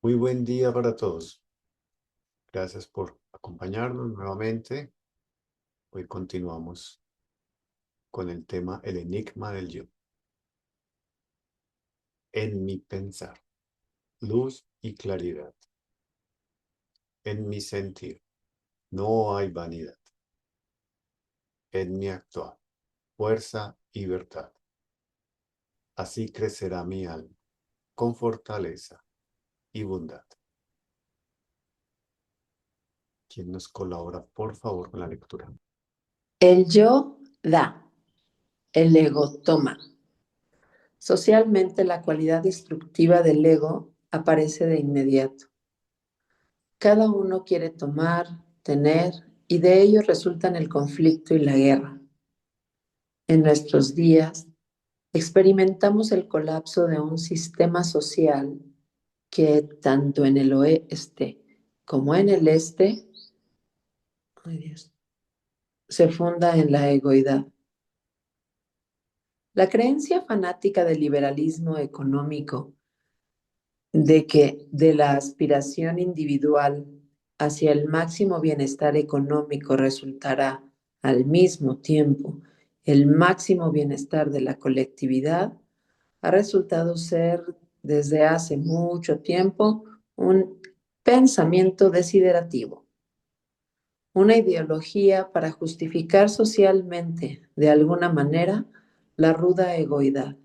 Muy buen día para todos. Gracias por acompañarnos nuevamente. Hoy continuamos con el tema El enigma del yo. En mi pensar, luz y claridad. En mi sentir, no hay vanidad. En mi actuar, fuerza y verdad. Así crecerá mi alma, con fortaleza y bondad. ¿Quién nos colabora, por favor, con la lectura? El yo da, el ego toma. Socialmente, la cualidad destructiva del ego aparece de inmediato. Cada uno quiere tomar, tener, y de ello resultan el conflicto y la guerra. En nuestros días, experimentamos el colapso de un sistema social que tanto en el oeste como en el este, ay Dios, se funda en la egoidad. La creencia fanática del liberalismo económico de que de la aspiración individual hacia el máximo bienestar económico resultará al mismo tiempo el máximo bienestar de la colectividad, ha resultado ser desde hace mucho tiempo un pensamiento desiderativo, una ideología para justificar socialmente de alguna manera la ruda egoidad.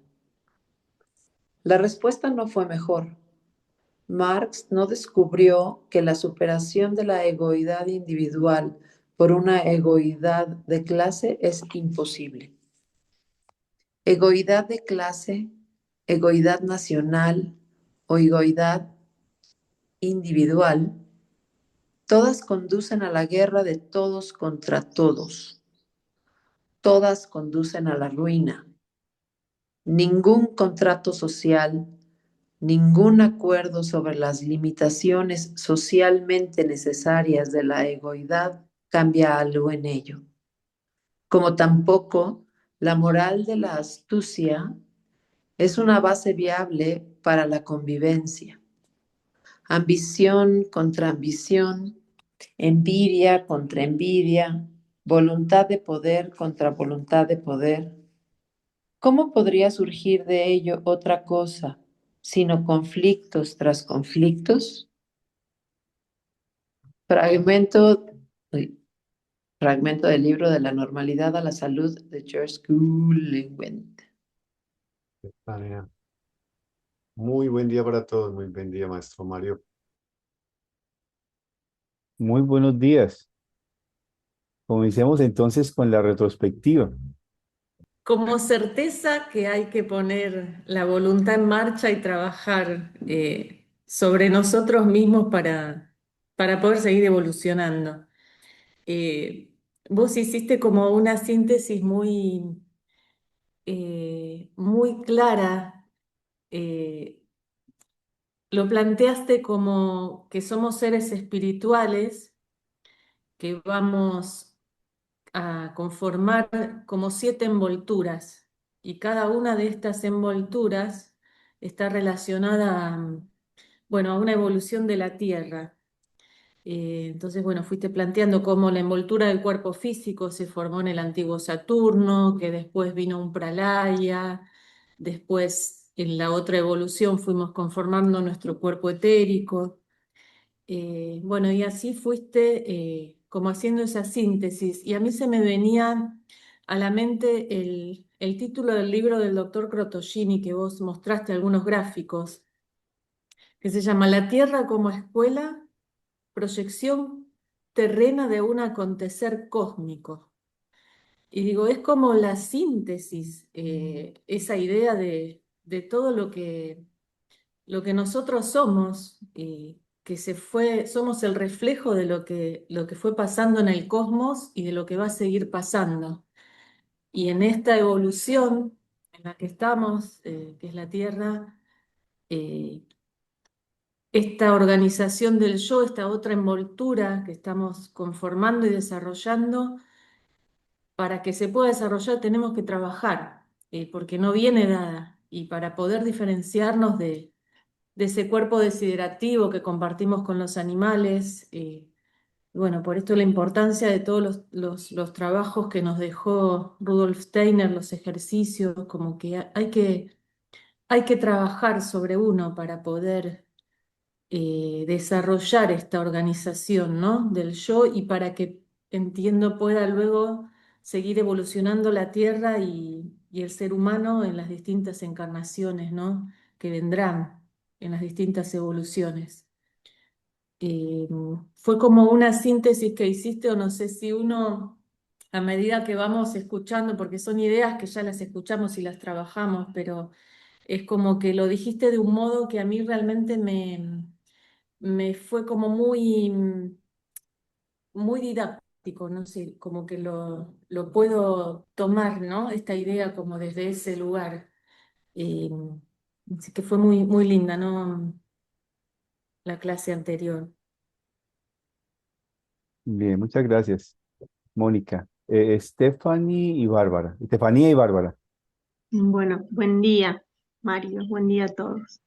La respuesta no fue mejor. Marx no descubrió que la superación de la egoidad individual por una egoidad de clase es imposible. Egoidad de clase, egoidad nacional o egoidad individual, todas conducen a la guerra de todos contra todos. Todas conducen a la ruina. Ningún contrato social, ningún acuerdo sobre las limitaciones socialmente necesarias de la egoidad cambia algo en ello, como tampoco la moral de la astucia es una base viable para la convivencia. Ambición contra ambición, envidia contra envidia, voluntad de poder contra voluntad de poder. ¿Cómo podría surgir de ello otra cosa, sino conflictos tras conflictos? Fragmento, uy, fragmento del libro de la normalidad a la salud de George Gullewent. Tarea. Muy buen día para todos. Muy buen día, maestro Mario. Muy buenos días. Comencemos entonces con la retrospectiva. Como certeza que hay que poner la voluntad en marcha y trabajar sobre nosotros mismos para poder seguir evolucionando. Vos hiciste como una síntesis muy clara. eh, lo planteaste como que somos seres espirituales que vamos a conformar como 7 envolturas y cada una de estas envolturas está relacionada bueno, a una evolución de la Tierra. Entonces, bueno, fuiste planteando cómo la envoltura del cuerpo físico se formó en el antiguo Saturno, que después vino un pralaya, después en la otra evolución fuimos conformando nuestro cuerpo etérico. Bueno, y así fuiste como haciendo esa síntesis. Y a mí se me venía a la mente el título del libro del doctor Crotogini, que vos mostraste algunos gráficos, que se llama La Tierra como escuela, proyección terrena de un acontecer cósmico. Y digo, es como la síntesis, esa idea de todo lo que nosotros somos, que somos el reflejo de lo que fue pasando en el cosmos y de lo que va a seguir pasando. Y en esta evolución en la que estamos, que es la Tierra, eh, esta organización del yo, esta otra envoltura que estamos conformando y desarrollando, para que se pueda desarrollar tenemos que trabajar, porque no viene dada. Y para poder diferenciarnos de ese cuerpo desiderativo que compartimos con los animales. Bueno, por esto la importancia de todos los trabajos que nos dejó Rudolf Steiner, los ejercicios, como que hay que trabajar sobre uno para poder desarrollar esta organización, ¿no? Del yo y para que, entiendo, pueda luego seguir evolucionando la Tierra y el ser humano en las distintas encarnaciones, ¿no? Que vendrán en las distintas evoluciones. Eh, Fue como una síntesis que hiciste, o no sé si uno, a medida que vamos escuchando, porque son ideas que ya las escuchamos y las trabajamos, pero es como que lo dijiste de un modo que a mí realmente me fue como muy didáctico, no sé, como que lo puedo tomar, ¿no? Esta idea como desde ese lugar. Eh, Así que fue muy linda, ¿no? La clase anterior. Bien, muchas gracias, Mónica. Stephanie y Bárbara. Estefanía y Bárbara. Bueno, buen día, Mario, buen día a todos.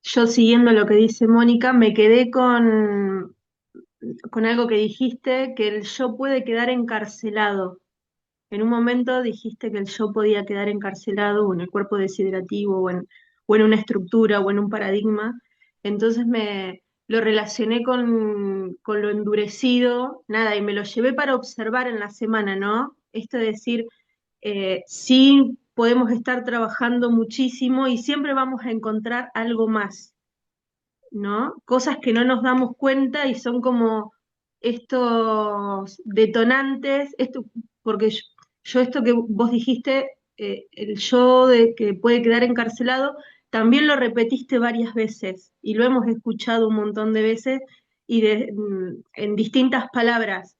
Yo siguiendo lo que dice Mónica, me quedé con algo que dijiste, que el yo puede quedar encarcelado. En un momento dijiste que el yo podía quedar encarcelado o en el cuerpo desiderativo o en una estructura o en un paradigma. Entonces me lo relacioné con lo endurecido, nada, y me lo llevé para observar en la semana, ¿no? Esto de decir, sí podemos estar trabajando muchísimo y siempre vamos a encontrar algo más, ¿no? Cosas que no nos damos cuenta y son como estos detonantes, porque yo esto que vos dijiste, el yo de que puede quedar encarcelado, también lo repetiste varias veces y lo hemos escuchado un montón de veces en distintas palabras,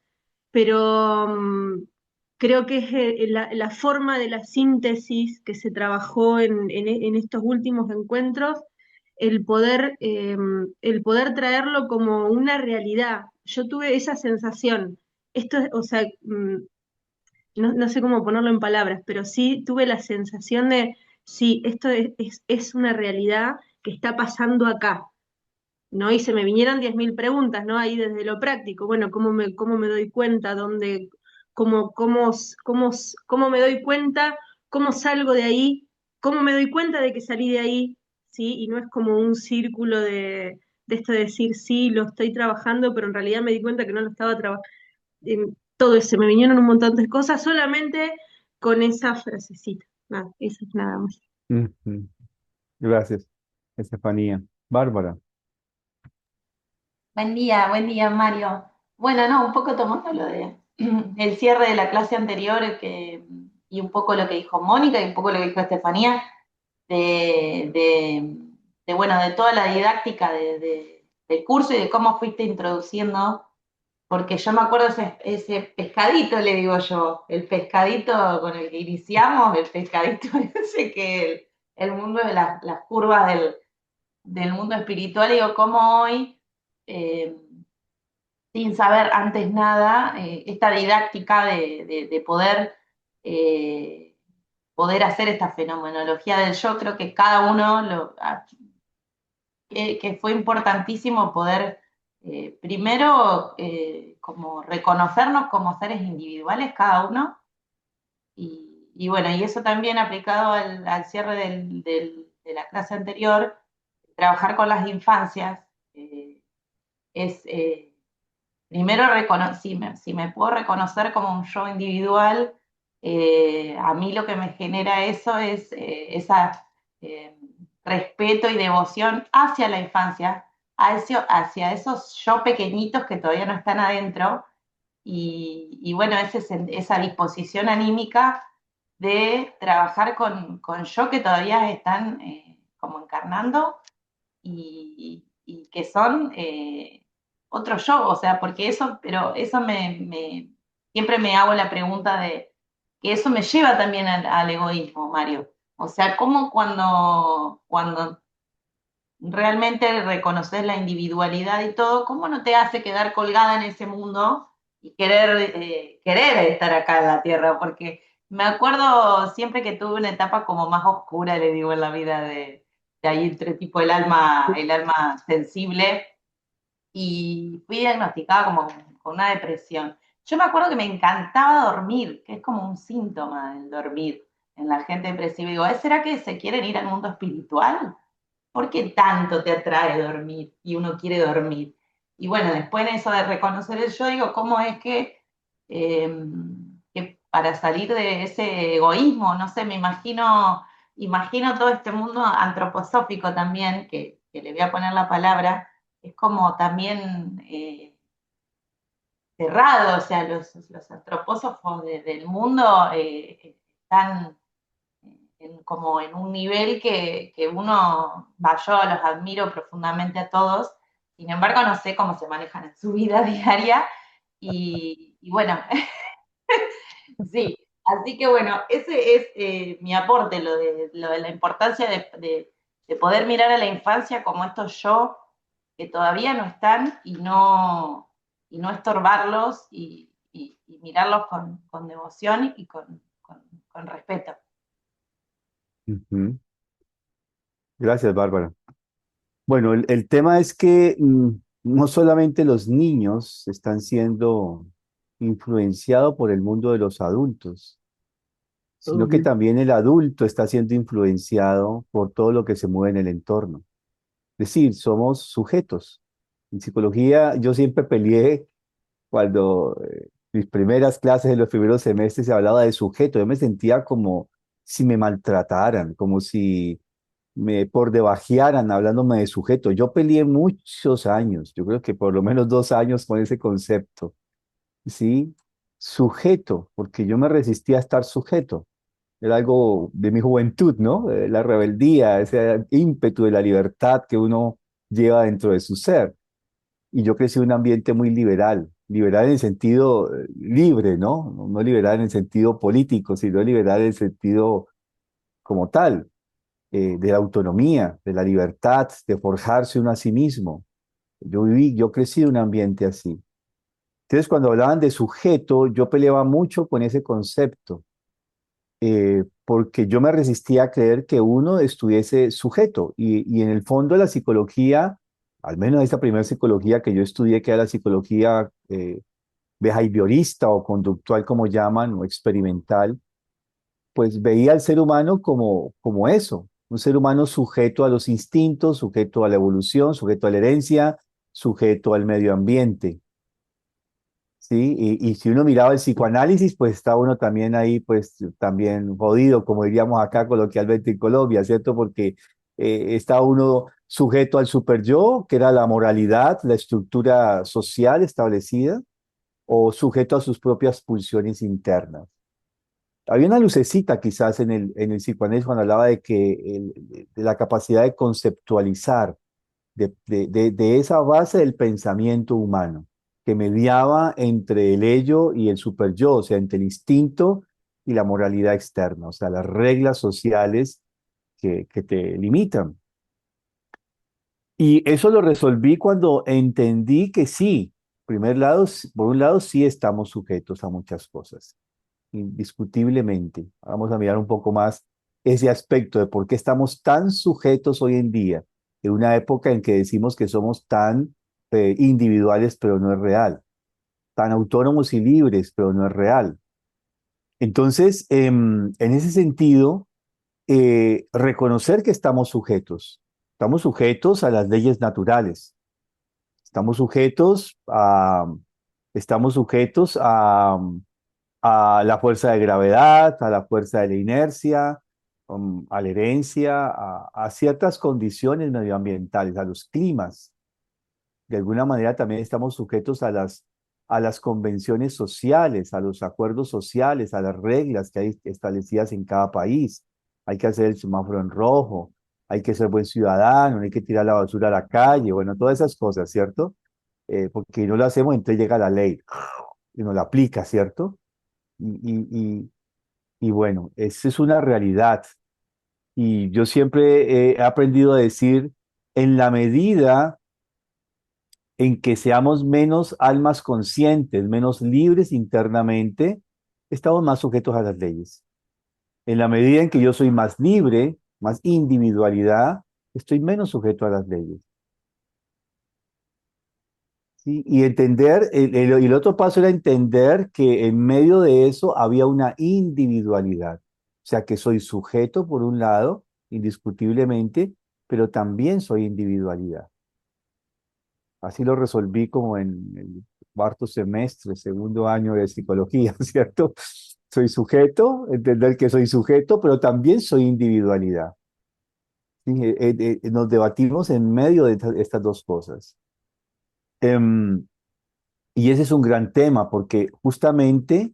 pero creo que es la forma de la síntesis que se trabajó en estos últimos encuentros el poder traerlo como una realidad. Yo tuve esa sensación. O sea, no sé cómo ponerlo en palabras, pero sí tuve la sensación de, sí, esto es una realidad que está pasando acá, ¿no? Y se me vinieron 10.000 preguntas, ¿no? Ahí desde lo práctico, bueno, cómo me doy cuenta? ¿Cómo me doy cuenta? ¿Cómo salgo de ahí? ¿Cómo me doy cuenta de que salí de ahí? ¿Sí? Y no es como un círculo de esto de decir, sí, lo estoy trabajando, pero en realidad me di cuenta que no lo estaba trabajando. Todo eso, me vinieron un montón de cosas solamente con esa frasecita. Nada, eso es nada más. Ujú. Gracias, Estefanía. Bárbara. Buen día, Mario. Bueno, no, un poco tomando lo de el cierre de la clase anterior y un poco lo que dijo Mónica y un poco lo que dijo Estefanía, de, de, bueno, de toda la didáctica del curso y de cómo fuiste introduciendo, porque yo me acuerdo ese pescadito, le digo yo, el pescadito con el que iniciamos, el pescadito ese que el mundo de las curvas del mundo espiritual, digo, cómo hoy... Eh, sin saber antes nada, esta didáctica de poder, poder hacer esta fenomenología del yo, creo que cada uno, que fue importantísimo poder, primero, como reconocernos como seres individuales cada uno, y bueno, y eso también aplicado al cierre de la clase anterior, trabajar con las infancias, es... primero, si me puedo reconocer como un yo individual, a mí lo que me genera eso es esa respeto y devoción hacia la infancia, hacia esos yo pequeñitos que todavía no están adentro, y bueno, esa disposición anímica de trabajar con yo que todavía están como encarnando y que son otro yo, o sea, porque eso, pero eso siempre me hago la pregunta de que eso me lleva también al egoísmo, Mario. O sea, ¿cómo cuando realmente reconoces la individualidad y todo, cómo no te hace quedar colgada en ese mundo y querer estar acá en la Tierra? Porque me acuerdo siempre que tuve una etapa como más oscura, le digo, en la vida de ahí entre tipo el alma sensible, y fui diagnosticada como con una depresión. Yo me acuerdo que me encantaba dormir, que es como un síntoma del dormir en la gente depresiva. Y digo, ¿será que se quieren ir al mundo espiritual? ¿Por qué tanto te atrae dormir y uno quiere dormir? Y bueno, después en eso de reconocer el yo, digo, ¿cómo es que para salir de ese egoísmo, no sé, imagino todo este mundo antroposófico también, que le voy a poner la palabra, es como también cerrado, o sea, los antropósofos del mundo están como en un nivel que uno, yo los admiro profundamente a todos, sin embargo no sé cómo se manejan en su vida diaria y bueno, sí, así que bueno, ese es mi aporte, lo de la importancia de poder mirar a la infancia como estos yo que todavía no están y no estorbarlos y mirarlos con devoción y con respeto. Ujú. Gracias, Bárbara. Bueno, el tema es que no solamente los niños están siendo influenciados por el mundo de los adultos, sino que Obvio. también el adulto está siendo influenciado por todo lo que se mueve en el entorno. Es decir, somos sujetos. En psicología yo siempre peleé cuando mis primeras clases de los primeros semestres se hablaba de sujeto. Yo me sentía como si me maltrataran, como si me por debajearan hablándome de sujeto. Yo peleé muchos años, yo creo que por lo menos 2 años con ese concepto, ¿sí? Sujeto, porque yo me resistía a estar sujeto. Era algo de mi juventud, ¿no? La rebeldía, ese ímpetu de la libertad que uno lleva dentro de su ser. Y yo crecí en un ambiente muy liberal, liberal en el sentido libre, ¿no? No liberal en el sentido político, sino liberal en el sentido como tal, de la autonomía, de la libertad, de forjarse uno a sí mismo. Yo crecí en un ambiente así. Entonces, cuando hablaban de sujeto, yo peleaba mucho con ese concepto, porque yo me resistía a creer que uno estuviese sujeto. Y en el fondo la psicología, al menos esta primera psicología que yo estudié, que era la psicología behaviorista o conductual, como llaman, o experimental, pues veía al ser humano como eso, un ser humano sujeto a los instintos, sujeto a la evolución, sujeto a la herencia, sujeto al medio ambiente. ¿Sí? Y si uno miraba el psicoanálisis, pues está uno también ahí, pues también jodido, como diríamos acá coloquialmente en Colombia, ¿cierto? Porque está uno sujeto al super yo, que era la moralidad, la estructura social establecida, o sujeto a sus propias pulsiones internas. Había una lucecita quizás en el psicoanálisis cuando hablaba de que de la capacidad de conceptualizar, de esa base del pensamiento humano, que mediaba entre el ello y el superyo, o sea, entre el instinto y la moralidad externa, o sea, las reglas sociales que te limitan. Y eso lo resolví cuando entendí que sí, por un lado sí estamos sujetos a muchas cosas, indiscutiblemente. Vamos a mirar un poco más ese aspecto de por qué estamos tan sujetos hoy en día, en una época en que decimos que somos tan individuales, pero no es real, tan autónomos y libres, pero no es real. Entonces, en ese sentido, reconocer que estamos sujetos a las leyes naturales, estamos sujetos estamos sujetos a la fuerza de gravedad, a la fuerza de la inercia, a la herencia, a ciertas condiciones medioambientales, a los climas. De alguna manera también estamos sujetos a las convenciones sociales, a los acuerdos sociales, a las reglas que hay establecidas en cada país. Hay que hacer el semáforo en rojo, hay que ser buen ciudadano, no hay que tirar la basura a la calle, bueno, todas esas cosas, ¿cierto? Porque si no lo hacemos, entonces llega la ley y nos la aplica, ¿cierto? Y, y, y bueno, esa es una realidad. Y yo siempre he aprendido a decir, en la medida en que seamos menos almas conscientes, menos libres internamente, estamos más sujetos a las leyes. En la medida en que yo soy más libre, más individualidad, estoy menos sujeto a las leyes. ¿Sí? Y entender, y el otro paso era entender que en medio de eso había una individualidad. O sea, que soy sujeto por un lado, indiscutiblemente, pero también soy individualidad. Así lo resolví como en el cuarto semestre, segundo año de psicología, ¿cierto? Soy sujeto, entender que soy sujeto, pero también soy individualidad. ¿Sí? Nos debatimos en medio de estas dos cosas. Em, y ese es un gran tema, porque justamente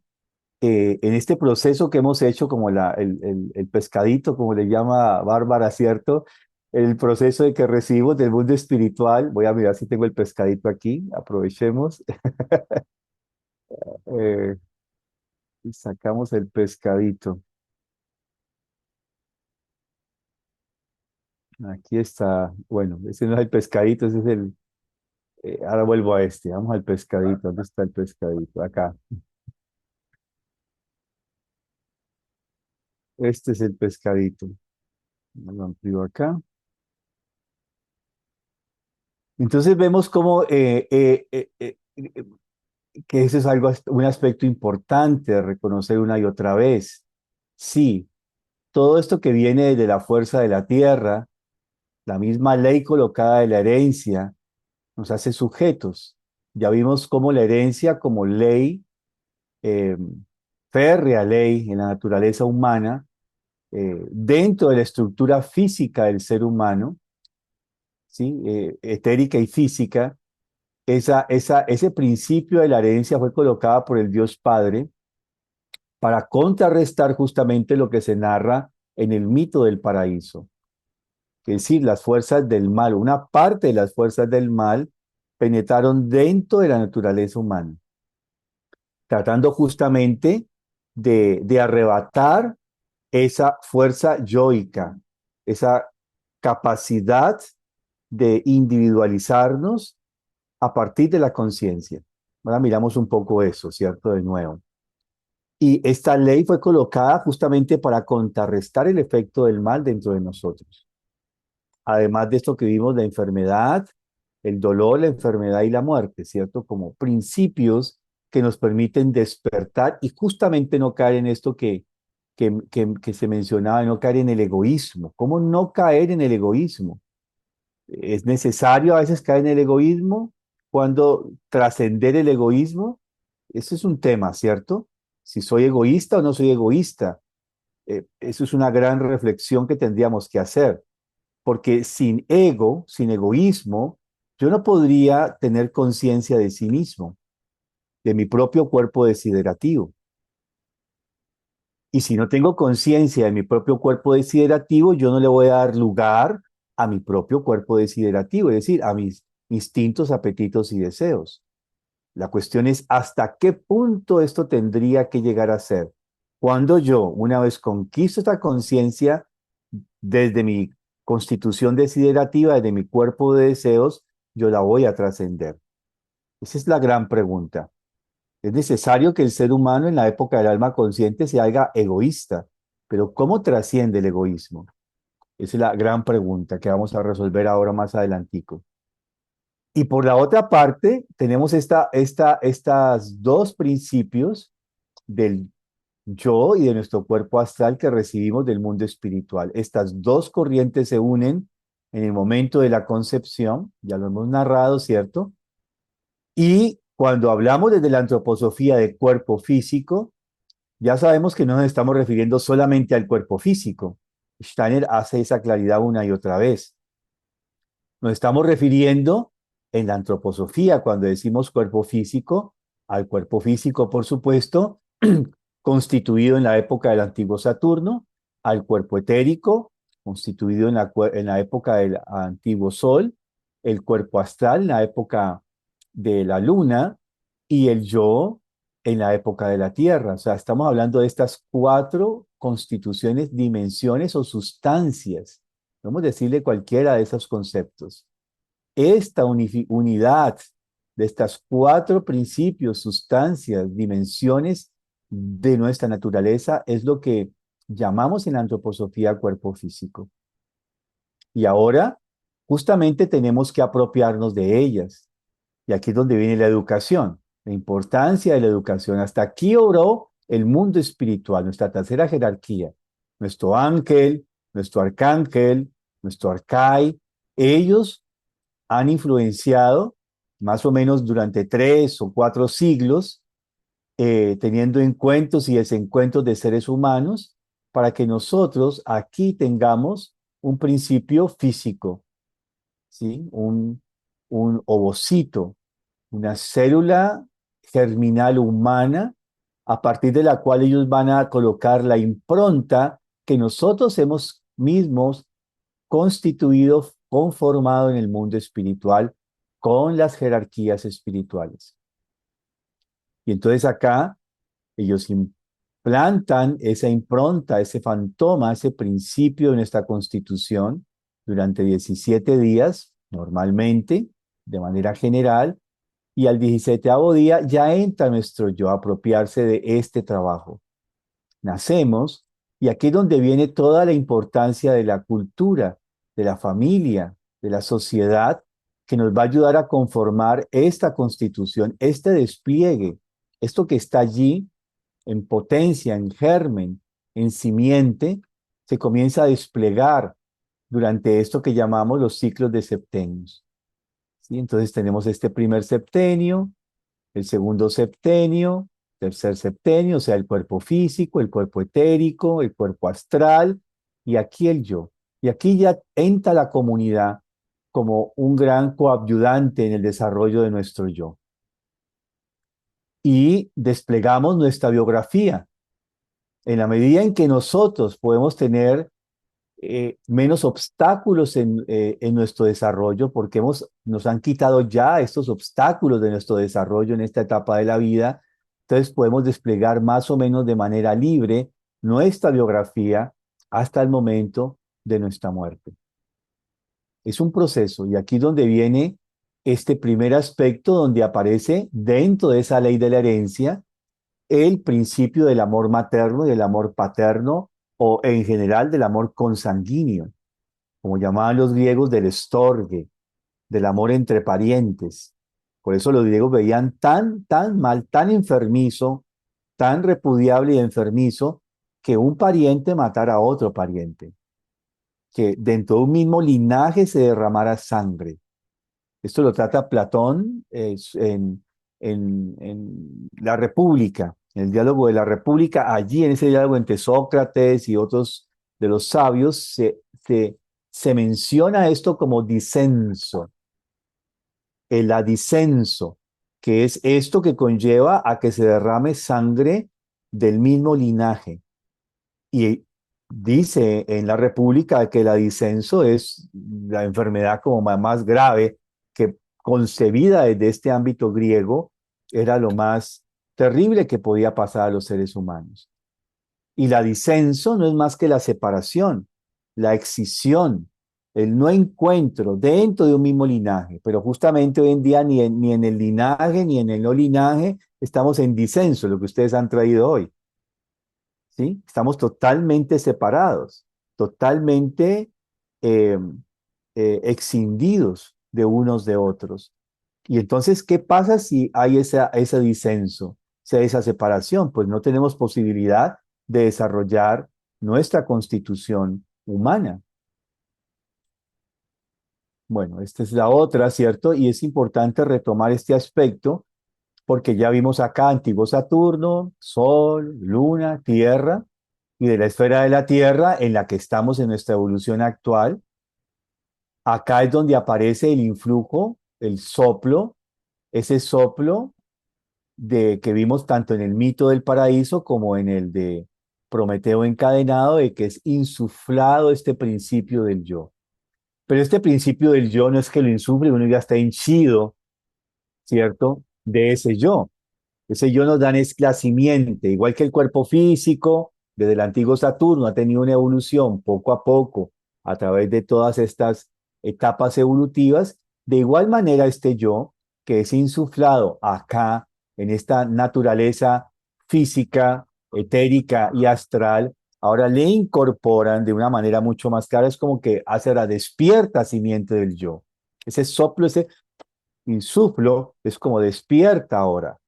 en este proceso que hemos hecho, como el pescadito, como le llama Bárbara, ¿cierto? El proceso de que recibimos del mundo espiritual, voy a mirar si tengo el pescadito aquí, aprovechemos, eh, y sacamos el pescadito. Aquí está, bueno, ese no es el pescadito, ese es ahora vuelvo a este, vamos al pescadito, ¿dónde está el pescadito? Acá, este es el pescadito, lo amplío acá. Entonces vemos cómo que eso es algo, un aspecto importante de reconocer una y otra vez. Sí, todo esto que viene de la fuerza de la tierra, la misma ley colocada de la herencia, nos hace sujetos. Ya vimos cómo la herencia como ley, eh, férrea ley en la naturaleza humana, dentro de la estructura física del ser humano, ¿sí? Etérica y física, ese principio de la herencia fue colocada por el Dios Padre para contrarrestar justamente lo que se narra en el mito del paraíso. Es decir, las fuerzas del mal, una parte de las fuerzas del mal penetraron dentro de la naturaleza humana, tratando justamente de arrebatar esa fuerza yoica, esa capacidad de individualizarnos a partir de la conciencia. Ahora miramos un poco eso, ¿cierto? De nuevo. Y esta ley fue colocada justamente para contrarrestar el efecto del mal dentro de nosotros. Además de esto que vimos, la enfermedad, el dolor, la enfermedad y la muerte, ¿cierto? Como principios que nos permiten despertar y justamente no caer en esto que se mencionaba, no caer en el egoísmo. ¿Cómo no caer en el egoísmo? Es necesario a veces caer en el egoísmo cuando trascender el egoísmo. Eso es un tema, ¿cierto? Si soy egoísta o no soy egoísta. Eso es una gran reflexión que tendríamos que hacer, porque sin ego, sin egoísmo, yo no podría tener conciencia de sí mismo, de mi propio cuerpo desiderativo. Y si no tengo conciencia de mi propio cuerpo desiderativo, yo no le voy a dar lugar a mi propio cuerpo desiderativo, es decir, a mis instintos, apetitos y deseos. La cuestión es hasta qué punto esto tendría que llegar a ser. Cuando yo, una vez conquisto esta conciencia desde mi constitución desiderativa, desde mi cuerpo de deseos, yo la voy a trascender. Esa es la gran pregunta. Es necesario que el ser humano en la época del alma consciente se haga egoísta, pero ¿cómo trasciende el egoísmo? Esa es la gran pregunta que vamos a resolver ahora más adelantico. Y por la otra parte, tenemos estas dos principios del yo y de nuestro cuerpo astral que recibimos del mundo espiritual. Estas dos corrientes se unen en el momento de la concepción, ya lo hemos narrado, ¿cierto? Y cuando hablamos desde la antroposofía de cuerpo físico, ya sabemos que no nos estamos refiriendo solamente al cuerpo físico. Steiner hace esa claridad una y otra vez. Nos estamos refiriendo en la antroposofía, cuando decimos cuerpo físico, al cuerpo físico, por supuesto, constituido en la época del antiguo Saturno, al cuerpo etérico, constituido en la época del antiguo Sol, el cuerpo astral en la época de la Luna y el yo en la época de la Tierra. O sea, estamos hablando de estas cuatro constituciones, dimensiones o sustancias. Podemos decirle cualquiera de esos conceptos. Esta unidad de estas cuatro principios, sustancias, dimensiones de nuestra naturaleza es lo que llamamos en la antroposofía cuerpo físico. Y ahora justamente tenemos que apropiarnos de ellas. Y aquí es donde viene la educación, la importancia de la educación. Hasta aquí obró el mundo espiritual, nuestra tercera jerarquía, nuestro ángel, nuestro arcángel, nuestro arcai. Ellos han influenciado más o menos durante 3 o 4 siglos, teniendo encuentros y desencuentros de seres humanos, para que nosotros aquí tengamos un principio físico, ¿sí? Un ovocito, una célula germinal humana, a partir de la cual ellos van a colocar la impronta que nosotros hemos mismos constituido, conformado en el mundo espiritual con las jerarquías espirituales. Y entonces acá ellos implantan esa impronta, ese fantoma, ese principio de nuestra constitución durante 17 días, normalmente, de manera general, y al 17º día ya entra nuestro yo a apropiarse de este trabajo. Nacemos, y aquí es donde viene toda la importancia de la cultura, de la familia, de la sociedad, que nos va a ayudar a conformar esta constitución, este despliegue, esto que está allí en potencia, en germen, en simiente, se comienza a desplegar durante esto que llamamos los ciclos de septenios. ¿Sí? Entonces tenemos este primer septenio, el segundo septenio, tercer septenio, o sea, el cuerpo físico, el cuerpo etérico, el cuerpo astral, y aquí el yo. Y aquí ya entra la comunidad como un gran coadyuvante en el desarrollo de nuestro yo. Y desplegamos nuestra biografía. En la medida en que nosotros podemos tener menos obstáculos en nuestro desarrollo, porque nos han quitado ya estos obstáculos de nuestro desarrollo en esta etapa de la vida, entonces podemos desplegar más o menos de manera libre nuestra biografía hasta el momento de nuestra muerte. Es un proceso, y aquí es donde viene este primer aspecto, donde aparece dentro de esa ley de la herencia el principio del amor materno y del amor paterno, o en general del amor consanguíneo, como llamaban los griegos del estorge, del amor entre parientes. Por eso los griegos veían tan mal, tan enfermizo, tan repudiable y enfermizo, que un pariente matara a otro pariente, que dentro de un mismo linaje se derramara sangre. Esto lo trata Platón en La República, en el diálogo de la República. Allí en ese diálogo entre Sócrates y otros de los sabios se menciona esto como disenso, el adisenso, que es esto que conlleva a que se derrame sangre del mismo linaje. Y dice en la República que el adisenso es la enfermedad como más grave, que concebida desde este ámbito griego era lo más terrible que podía pasar a los seres humanos. Y el disenso no es más que la separación, la excisión, el no encuentro dentro de un mismo linaje. Pero justamente hoy en día ni en el linaje ni en el no linaje estamos en disenso, lo que ustedes han traído hoy. ¿Sí? Estamos totalmente separados, totalmente escindidos de unos de otros. Y entonces, ¿qué pasa si hay ese disenso, esa separación? Pues no tenemos posibilidad de desarrollar nuestra constitución humana. Bueno, esta es la otra, ¿cierto? Y es importante retomar este aspecto porque ya vimos acá antiguo Saturno, Sol, Luna, Tierra, y de la esfera de la Tierra en la que estamos en nuestra evolución actual. Acá es donde aparece el influjo, el soplo, ese soplo que vimos tanto en el mito del paraíso como en el de Prometeo encadenado, de que es insuflado este principio del yo. Pero este principio del yo no es que lo insufle, uno ya está henchido, ¿cierto? De ese yo. Ese yo nos da es la simiente, igual que el cuerpo físico, desde el antiguo Saturno ha tenido una evolución poco a poco a través de todas estas etapas evolutivas. De igual manera este yo, que es insuflado acá en esta naturaleza física, etérica y astral, ahora le incorporan de una manera mucho más clara, es como que hace la despierta simiente del yo. Ese soplo, ese insuflo, es como despierta ahora.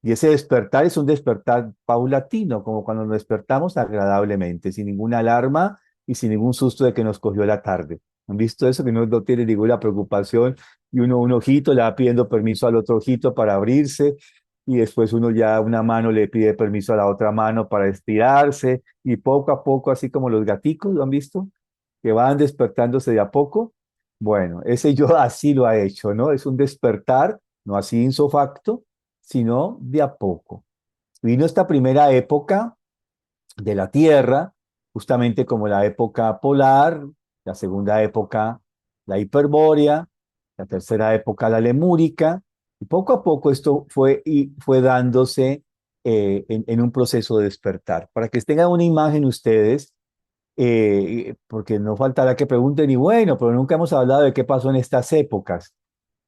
Y ese despertar es un despertar paulatino, como cuando nos despertamos agradablemente, sin ninguna alarma y sin ningún susto de que nos cogió la tarde. ¿Han visto eso? Que uno no tiene ninguna preocupación y uno un ojito le va pidiendo permiso al otro ojito para abrirse y después uno ya una mano le pide permiso a la otra mano para estirarse y poco a poco, así como los gaticos, ¿lo han visto? Que van despertándose de a poco. Bueno, ese yo así lo ha hecho, ¿no? Es un despertar, no así insofacto, sino de a poco. Vino esta primera época de la Tierra, justamente como la época polar, la segunda época la hiperbórea, la tercera época la lemúrica, y poco a poco esto fue dándose en un proceso de despertar. Para que tengan una imagen ustedes, porque no faltará que pregunten, y bueno, pero nunca hemos hablado de qué pasó en estas épocas.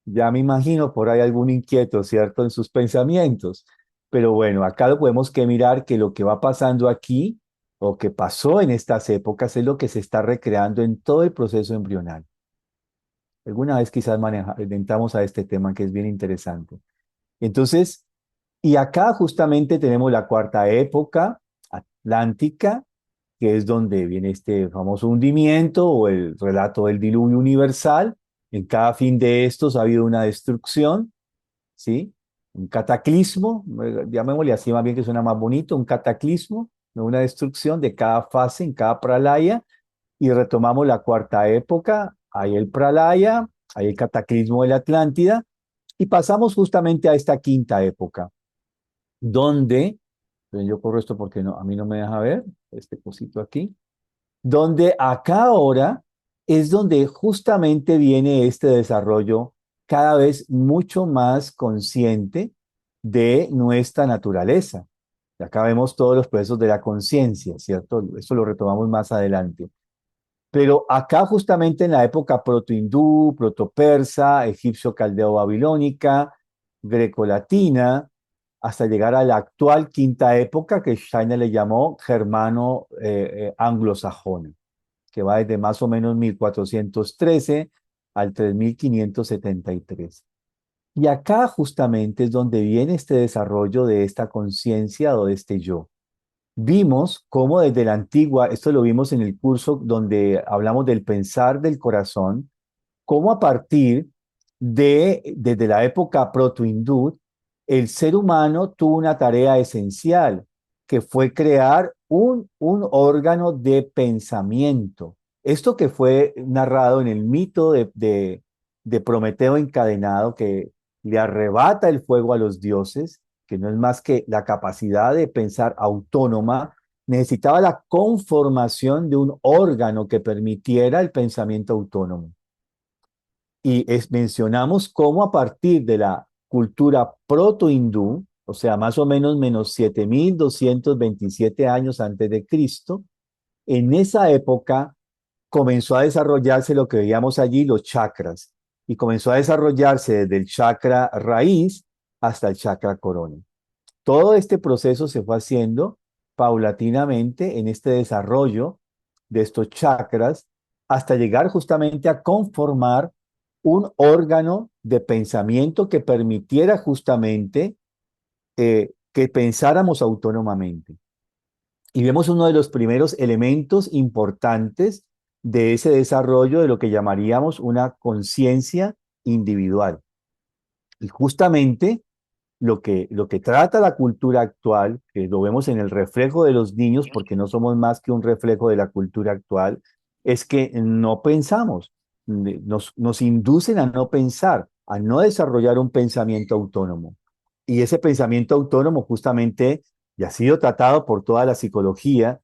Ya me imagino por ahí algún inquieto, ¿cierto? En sus pensamientos. Pero bueno, acá lo podemos que mirar que lo que va pasando aquí o que pasó en estas épocas es lo que se está recreando en todo el proceso embrional. Alguna vez quizás entramos a este tema que es bien interesante. Entonces, y acá justamente tenemos la cuarta época atlántica, que es donde viene este famoso hundimiento o el relato del diluvio universal. En cada fin de estos ha habido una destrucción, ¿sí? Un cataclismo, llamémosle así más bien que suena más bonito, un cataclismo, ¿no? Una destrucción de cada fase en cada pralaya, y retomamos la cuarta época, hay el pralaya, hay el cataclismo de la Atlántida, y pasamos justamente a esta quinta época, donde, yo corro esto porque no, a mí no me deja ver, este cosito aquí, donde acá ahora es donde justamente viene este desarrollo cada vez mucho más consciente de nuestra naturaleza. Y acá vemos todos los procesos de la conciencia, ¿cierto? Eso lo retomamos más adelante. Pero acá justamente en la época proto-hindú, proto-persa, egipcio-caldeo-babilónica, greco-latina, hasta llegar a la actual quinta época que Steiner le llamó germano-anglosajona, que va desde más o menos 1413 al 3573. Y acá justamente es donde viene este desarrollo de esta conciencia o de este yo. Vimos cómo desde la antigua, esto lo vimos en el curso donde hablamos del pensar del corazón, cómo a partir desde la época proto-hindú, el ser humano tuvo una tarea esencial, que fue crear un órgano de pensamiento. Esto que fue narrado en el mito de Prometeo encadenado, que le arrebata el fuego a los dioses, que no es más que la capacidad de pensar autónoma, necesitaba la conformación de un órgano que permitiera el pensamiento autónomo. Y mencionamos cómo a partir de la cultura proto-hindú, o sea, más o menos menos 7227 años antes de Cristo, en esa época comenzó a desarrollarse lo que veíamos allí, los chakras, y comenzó a desarrollarse desde el chakra raíz hasta el chakra corona. Todo este proceso se fue haciendo paulatinamente en este desarrollo de estos chakras hasta llegar justamente a conformar un órgano de pensamiento que permitiera justamente que pensáramos autónomamente. Y vemos uno de los primeros elementos importantes de ese desarrollo de lo que llamaríamos una conciencia individual. Y justamente lo que trata la cultura actual, que lo vemos en el reflejo de los niños, porque no somos más que un reflejo de la cultura actual, es que no pensamos, nos inducen a no pensar, a no desarrollar un pensamiento autónomo. Y ese pensamiento autónomo justamente ya ha sido tratado por toda la psicología,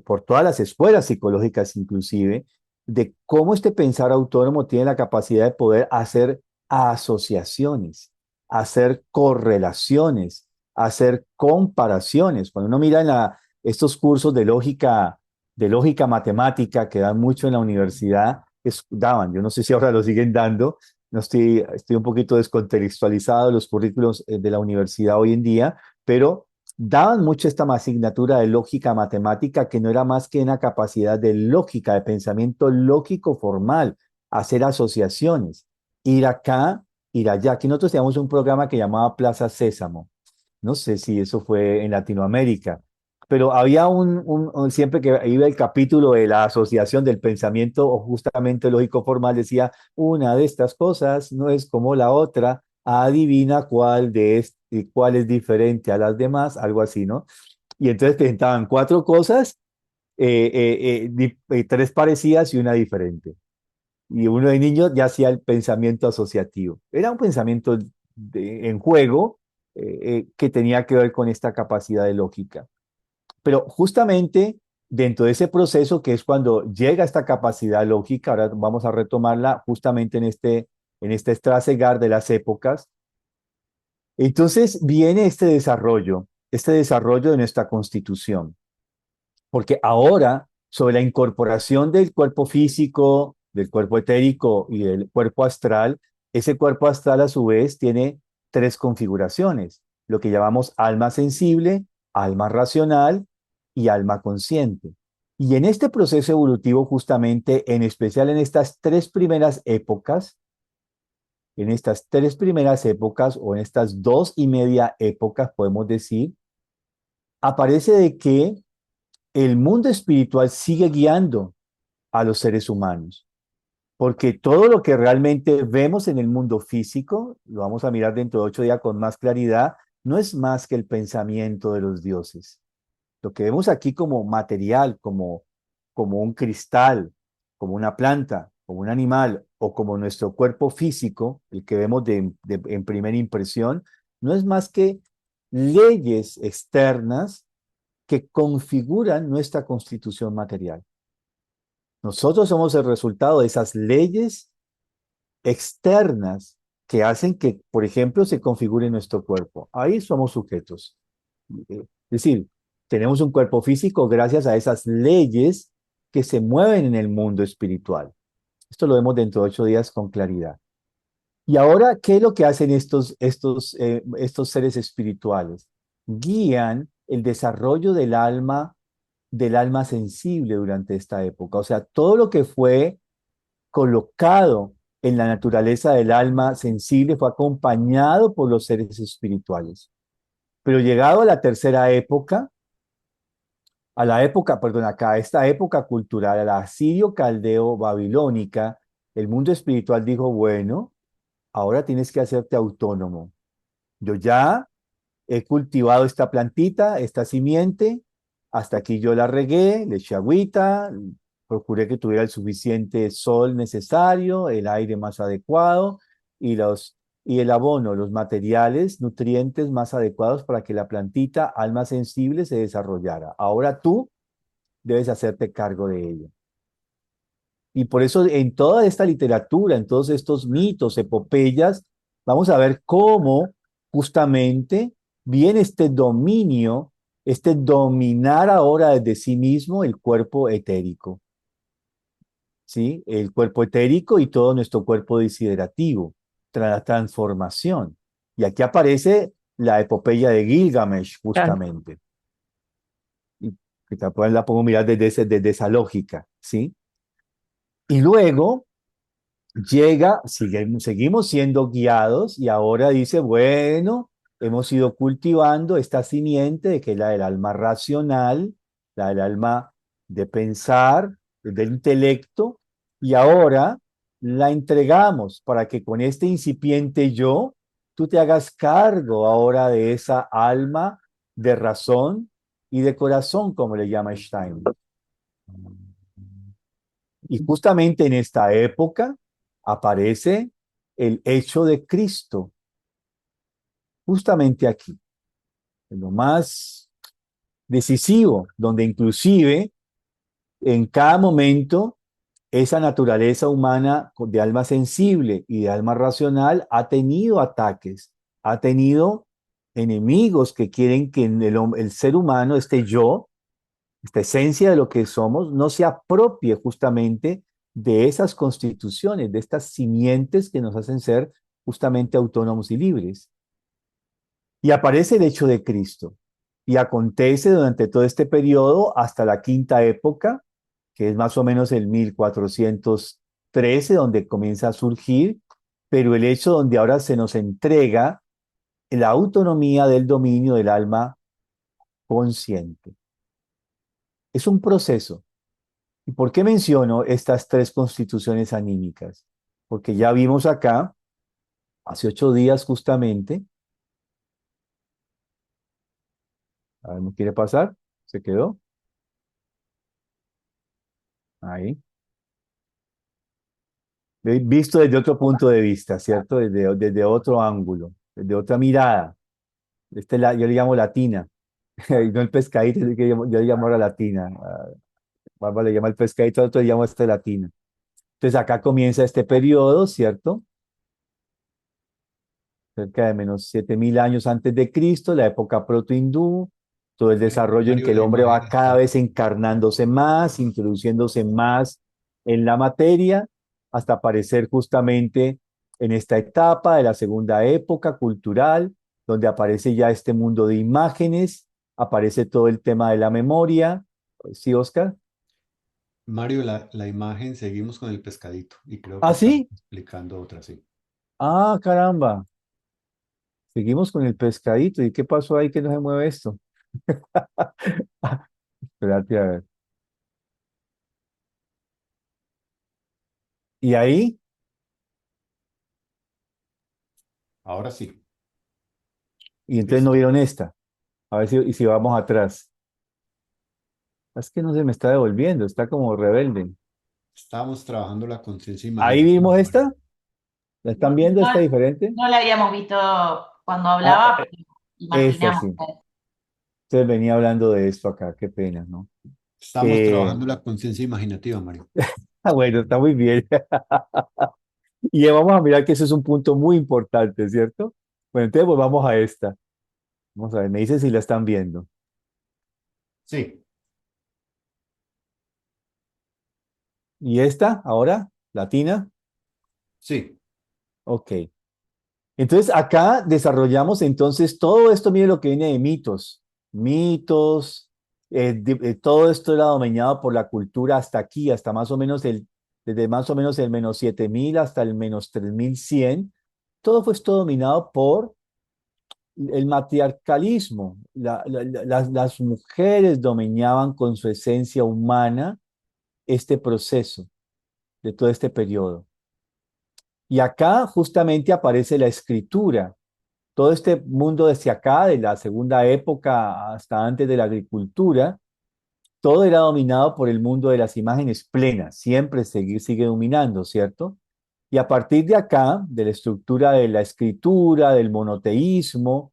por todas las escuelas psicológicas inclusive, de cómo este pensar autónomo tiene la capacidad de poder hacer asociaciones, hacer correlaciones, hacer comparaciones. Cuando uno mira estos cursos de lógica matemática que dan mucho en la universidad, daban, yo no sé si ahora lo siguen dando, no estoy un poquito descontextualizado de los currículos de la universidad hoy en día, pero daban mucho esta asignatura de lógica matemática, que no era más que una capacidad de lógica, de pensamiento lógico formal, hacer asociaciones, ir acá, ir allá. Aquí nosotros teníamos un programa que llamaba Plaza Sésamo. No sé si eso fue en Latinoamérica, pero había siempre que iba el capítulo de la asociación del pensamiento o justamente lógico formal, decía, una de estas cosas no es como la otra, adivina cuál es diferente a las demás, algo así, ¿no? Y entonces presentaban cuatro cosas, tres parecidas y una diferente. Y uno de niños ya hacía el pensamiento asociativo. Era un pensamiento en juego, que tenía que ver con esta capacidad de lógica. Pero justamente dentro de ese proceso, que es cuando llega esta capacidad lógica, ahora vamos a retomarla justamente en este trasegar de las épocas, entonces viene este desarrollo de nuestra constitución, porque ahora, sobre la incorporación del cuerpo físico, del cuerpo etérico y del cuerpo astral, ese cuerpo astral a su vez tiene tres configuraciones, lo que llamamos alma sensible, alma racional y alma consciente. Y en este proceso evolutivo, justamente, en especial en estas tres primeras épocas, o en estas 2.5 épocas, podemos decir, aparece de que el mundo espiritual sigue guiando a los seres humanos, porque todo lo que realmente vemos en el mundo físico, lo vamos a mirar dentro de 8 días con más claridad, no es más que el pensamiento de los dioses. Lo que vemos aquí como material, como un cristal, como una planta, como un animal o como nuestro cuerpo físico, el que vemos en primera impresión, no es más que leyes externas que configuran nuestra constitución material. Nosotros somos el resultado de esas leyes externas que hacen que, por ejemplo, se configure nuestro cuerpo. Ahí somos sujetos. Es decir, tenemos un cuerpo físico gracias a esas leyes que se mueven en el mundo espiritual. Esto lo vemos dentro de 8 días con claridad. Y ahora, ¿qué es lo que hacen estos seres espirituales? Guían el desarrollo del alma sensible durante esta época. O sea, todo lo que fue colocado en la naturaleza del alma sensible fue acompañado por los seres espirituales. Pero llegado a la tercera época, a esta época cultural, a la asirio-caldeo-babilónica, el mundo espiritual dijo, bueno, ahora tienes que hacerte autónomo. Yo ya he cultivado esta plantita, esta simiente, hasta aquí yo la regué, le eché agüita, procuré que tuviera el suficiente sol necesario, el aire más adecuado y, y el abono, los materiales, nutrientes más adecuados para que la plantita, alma sensible, se desarrollara. Ahora tú debes hacerte cargo de ella. Y por eso en toda esta literatura, en todos estos mitos, epopeyas, vamos a ver cómo justamente viene este dominio, este dominar ahora desde sí mismo el cuerpo etérico, ¿sí? El cuerpo etérico y todo nuestro cuerpo desiderativo, tras la transformación. Y aquí aparece la epopeya de Gilgamesh, justamente. Y que también la podemos mirar desde esa lógica, ¿sí? Y luego seguimos siendo guiados y ahora dice, bueno, hemos ido cultivando esta simiente de que es la del alma racional, la del alma de pensar, del intelecto, y ahora la entregamos para que con este incipiente yo, tú te hagas cargo ahora de esa alma de razón y de corazón, como le llama Stein. Y justamente en esta época aparece el hecho de Cristo, justamente aquí, en lo más decisivo, donde inclusive en cada momento esa naturaleza humana de alma sensible y de alma racional ha tenido ataques, ha tenido enemigos que quieren que el ser humano, esta esencia de lo que somos, no se apropie justamente de esas constituciones, de estas simientes que nos hacen ser justamente autónomos y libres. Y aparece el hecho de Cristo. Y acontece durante todo este periodo hasta la quinta época, que es más o menos el 1413, donde comienza a surgir, pero el hecho donde ahora se nos entrega la autonomía del dominio del alma consciente. Es un proceso. ¿Y por qué menciono estas tres constituciones anímicas? Porque ya vimos acá, hace 8 días justamente, a ver, ¿no quiere pasar? ¿Se quedó? Ahí. Visto desde otro punto de vista, ¿cierto? Desde otro ángulo, desde otra mirada. Yo le llamo latina, y no el pescadito, yo le llamo ahora latina. Bárbara le llama el pescadito, otro le llamo latina. Entonces acá comienza este periodo, ¿cierto? Cerca de menos 7000 años antes de Cristo, la época proto-hindú, todo el desarrollo en Mario, que el la hombre imagen va cada está. vez encarnándose más, introduciéndose más en la materia, hasta aparecer justamente en esta etapa de la segunda época cultural, donde aparece ya este mundo de imágenes, aparece todo el tema de la memoria. ¿Sí, Oscar? Mario, la imagen, seguimos con el pescadito y creo que ¿Ah, está sí? explicando otra, sí. Ah, caramba. Seguimos con el pescadito. ¿Y qué pasó ahí que no se mueve esto? Espérate a ver. ¿Y ahí? Ahora sí, Y entonces no listo. vieron esta. A ver si vamos atrás. Es que no se me está devolviendo, está como rebelde. Estamos trabajando la conciencia Ahí imaginativa, vimos Mario. esta. ¿La No, están viendo? ¿Está no, diferente? no la habíamos visto cuando Ah, hablaba, pero esta imaginamos sí. que Entonces venía hablando de esto acá. Qué pena, ¿no? Estamos trabajando la conciencia imaginativa, Mario. Bueno, está muy bien. Y vamos a mirar que ese es un punto muy importante, ¿cierto? Bueno, entonces pues vamos a esta. Vamos a ver, me dicen si la están viendo. Sí, ¿Y esta ahora? ¿Latina? sí. Ok. Entonces, acá desarrollamos entonces todo esto, mire lo que viene de mitos. Mitos, todo esto era dominado por la cultura hasta aquí, hasta más o menos desde más o menos el menos 7000 hasta el menos 3100. Todo fue esto dominado por el matriarcalismo. Las mujeres dominaban con su esencia humana este proceso de todo este periodo. Y acá justamente aparece la escritura. Todo este mundo desde acá, de la segunda época hasta antes de la agricultura, todo era dominado por el mundo de las imágenes plenas, siempre sigue dominando, ¿cierto? Y a partir de acá, de la estructura de la escritura, del monoteísmo,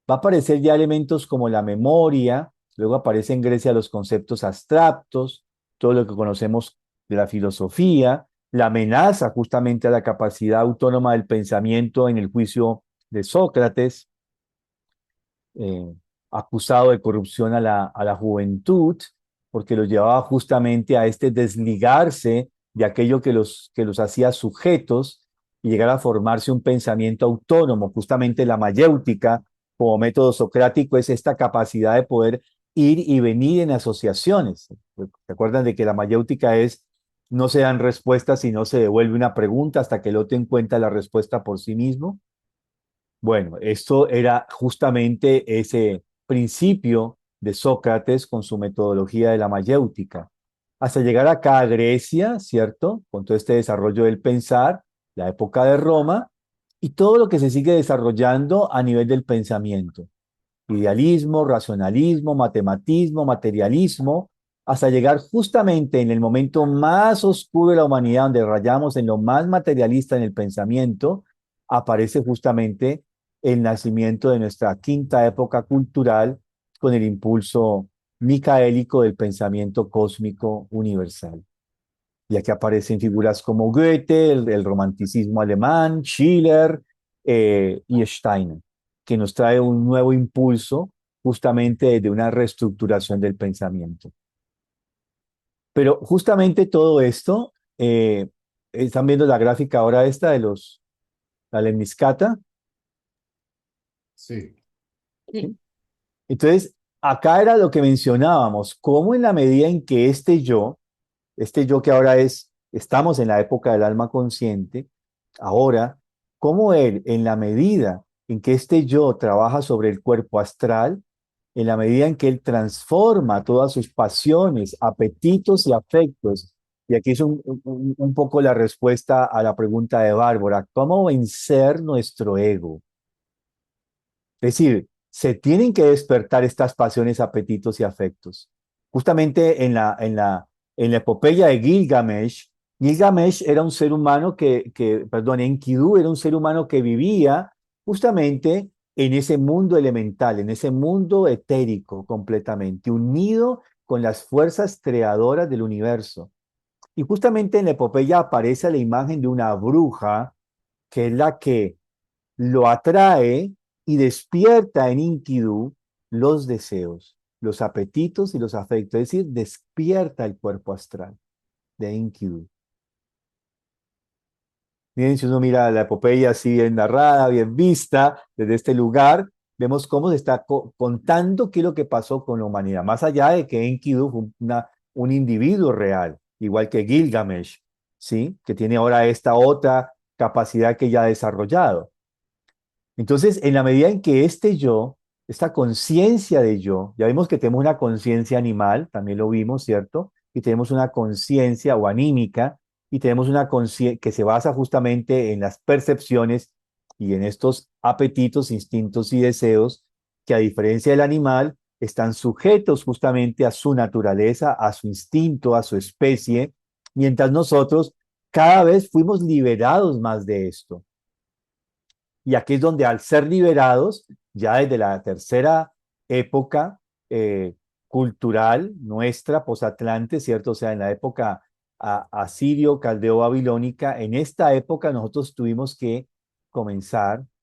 va a aparecer ya elementos como la memoria, luego aparece en Grecia los conceptos abstractos, todo lo que conocemos de la filosofía, la amenaza justamente a la capacidad autónoma del pensamiento en el juicio de Sócrates, eh, acusado de corrupción a la juventud, porque los llevaba justamente a este desligarse de aquello que los hacía sujetos y llegar a formarse un pensamiento autónomo. Justamente la mayéutica, como método socrático, es esta capacidad de poder ir y venir en asociaciones. ¿Se acuerdan de que la mayéutica es no se dan respuestas, sino se devuelve una pregunta hasta que el otro encuentra la respuesta por sí mismo? Bueno, esto era justamente ese principio de Sócrates con su metodología de la mayéutica. Hasta llegar acá a Grecia, ¿cierto? Con todo este desarrollo del pensar, la época de Roma y todo lo que se sigue desarrollando a nivel del pensamiento. Idealismo, racionalismo, matematismo, materialismo, hasta llegar justamente en el momento más oscuro de la humanidad, donde rayamos en lo más materialista en el pensamiento, aparece justamente el nacimiento de nuestra quinta época cultural con el impulso micaélico del pensamiento cósmico universal. Y aquí aparecen figuras como Goethe, el romanticismo alemán, Schiller y Steiner, que nos trae un nuevo impulso justamente de una reestructuración del pensamiento. Pero justamente todo esto, están viendo la gráfica ahora esta de la lemniscata. Sí. sí. Entonces, acá era lo que mencionábamos, cómo en la medida en que este yo que ahora estamos en la época del alma consciente, ahora, cómo él, en la medida en que este yo trabaja sobre el cuerpo astral, en la medida en que él transforma todas sus pasiones, apetitos y afectos, y aquí es un poco la respuesta a la pregunta de Bárbara, ¿cómo vencer nuestro ego? Es decir, se tienen que despertar estas pasiones, apetitos y afectos. Justamente en la epopeya de Gilgamesh, Gilgamesh era un ser humano perdón, Enkidu era un ser humano que vivía justamente en ese mundo elemental, en ese mundo etérico completamente, unido con las fuerzas creadoras del universo. Y justamente en la epopeya aparece la imagen de una bruja que es la que lo atrae y despierta en Enkidu los deseos, los apetitos y los afectos, es decir, despierta el cuerpo astral de Enkidu. Miren, si uno mira la epopeya así bien narrada, bien vista, desde este lugar, vemos cómo se está contando qué es lo que pasó con la humanidad, más allá de que Enkidu fue un individuo real, igual que Gilgamesh, ¿sí? Que tiene ahora esta otra capacidad que ya ha desarrollado. Entonces, en la medida en que este yo, esta conciencia de yo, ya vimos que tenemos una conciencia animal, también lo vimos, ¿cierto? Y tenemos una conciencia o anímica, y tenemos una conciencia que se basa justamente en las percepciones y en estos apetitos, instintos y deseos, que a diferencia del animal, están sujetos justamente a su naturaleza, a su instinto, a su especie, mientras nosotros cada vez fuimos liberados más de esto. Y aquí es donde al ser liberados, ya desde la tercera época cultural nuestra, posatlante, ¿cierto? O sea, en la época asirio, caldeo, babilónica, en esta época nosotros tuvimos que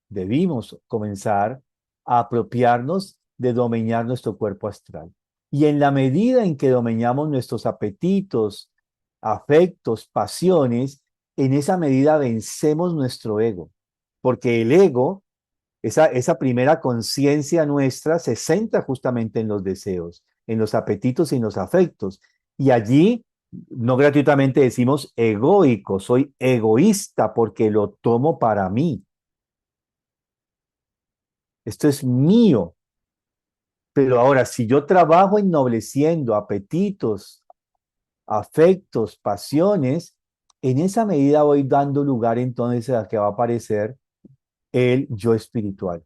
debimos comenzar a apropiarnos de domeñar nuestro cuerpo astral. Y en la medida en que domeñamos nuestros apetitos, afectos, pasiones, en esa medida vencemos nuestro ego porque el ego, esa primera conciencia nuestra, se centra justamente en los deseos, en los apetitos y en los afectos. Y allí, no gratuitamente decimos egoico, soy egoísta porque lo tomo para mí. Esto es mío. Pero ahora, si yo trabajo ennobleciendo apetitos, afectos, pasiones, en esa medida voy dando lugar entonces a que va a aparecer el yo espiritual.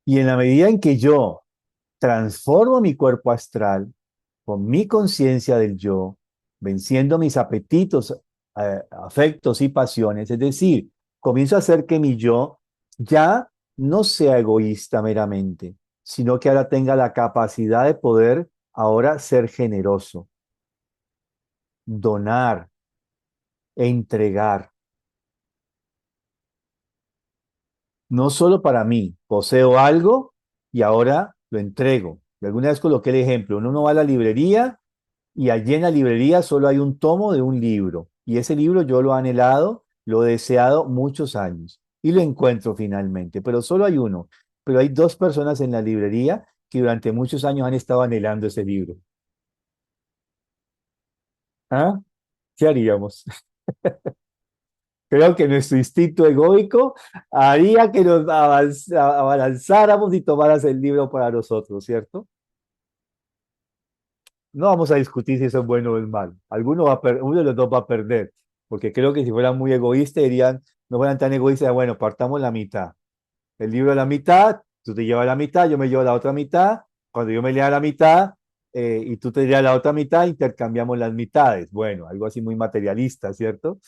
Y en la medida en que yo transformo mi cuerpo astral con mi conciencia del yo, venciendo mis apetitos, afectos y pasiones, es decir, comienzo a hacer que mi yo ya no sea egoísta meramente, sino que ahora tenga la capacidad de poder ahora ser generoso, donar e entregar. No solo para mí, poseo algo y ahora lo entrego. Y alguna vez coloqué el ejemplo, uno no va a la librería y allí en la librería solo hay un tomo de un libro. Y ese libro yo lo he anhelado, lo he deseado muchos años y lo encuentro finalmente, pero solo hay uno. Pero hay dos personas en la librería que durante muchos años han estado anhelando ese libro. ¿Ah? ¿Qué haríamos? Creo que nuestro instinto egoico haría que nos abalanzáramos y tomaras el libro para nosotros, ¿cierto? No vamos a discutir si eso es bueno o es malo. Uno de los dos va a perder, porque creo que si fueran muy egoístas, dirían, no fueran tan egoístas, bueno, partamos la mitad. El libro a la mitad, tú te llevas la mitad, yo me llevo la otra mitad. Cuando yo me lea la mitad y tú te leas la otra mitad, intercambiamos las mitades. Bueno, algo así muy materialista, ¿cierto?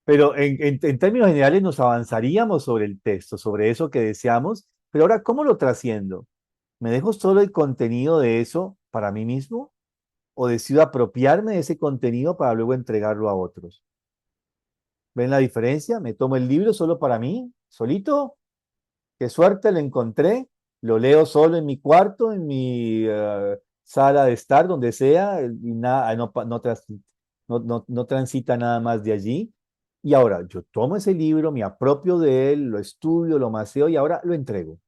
Pero en términos generales nos avanzaríamos sobre el texto, sobre eso que deseamos, pero ahora, ¿cómo lo trasciendo? ¿Me dejo solo el contenido de eso para mí mismo? ¿O decido apropiarme de ese contenido para luego entregarlo a otros? ¿Ven la diferencia? ¿Me tomo el libro solo para mí, solito? Qué suerte, lo encontré, lo leo solo en mi cuarto, en mi sala de estar, donde sea, y nada, no transita nada más de allí. Y ahora yo tomo ese libro, me apropio de él, lo estudio, lo maseo y ahora lo entrego.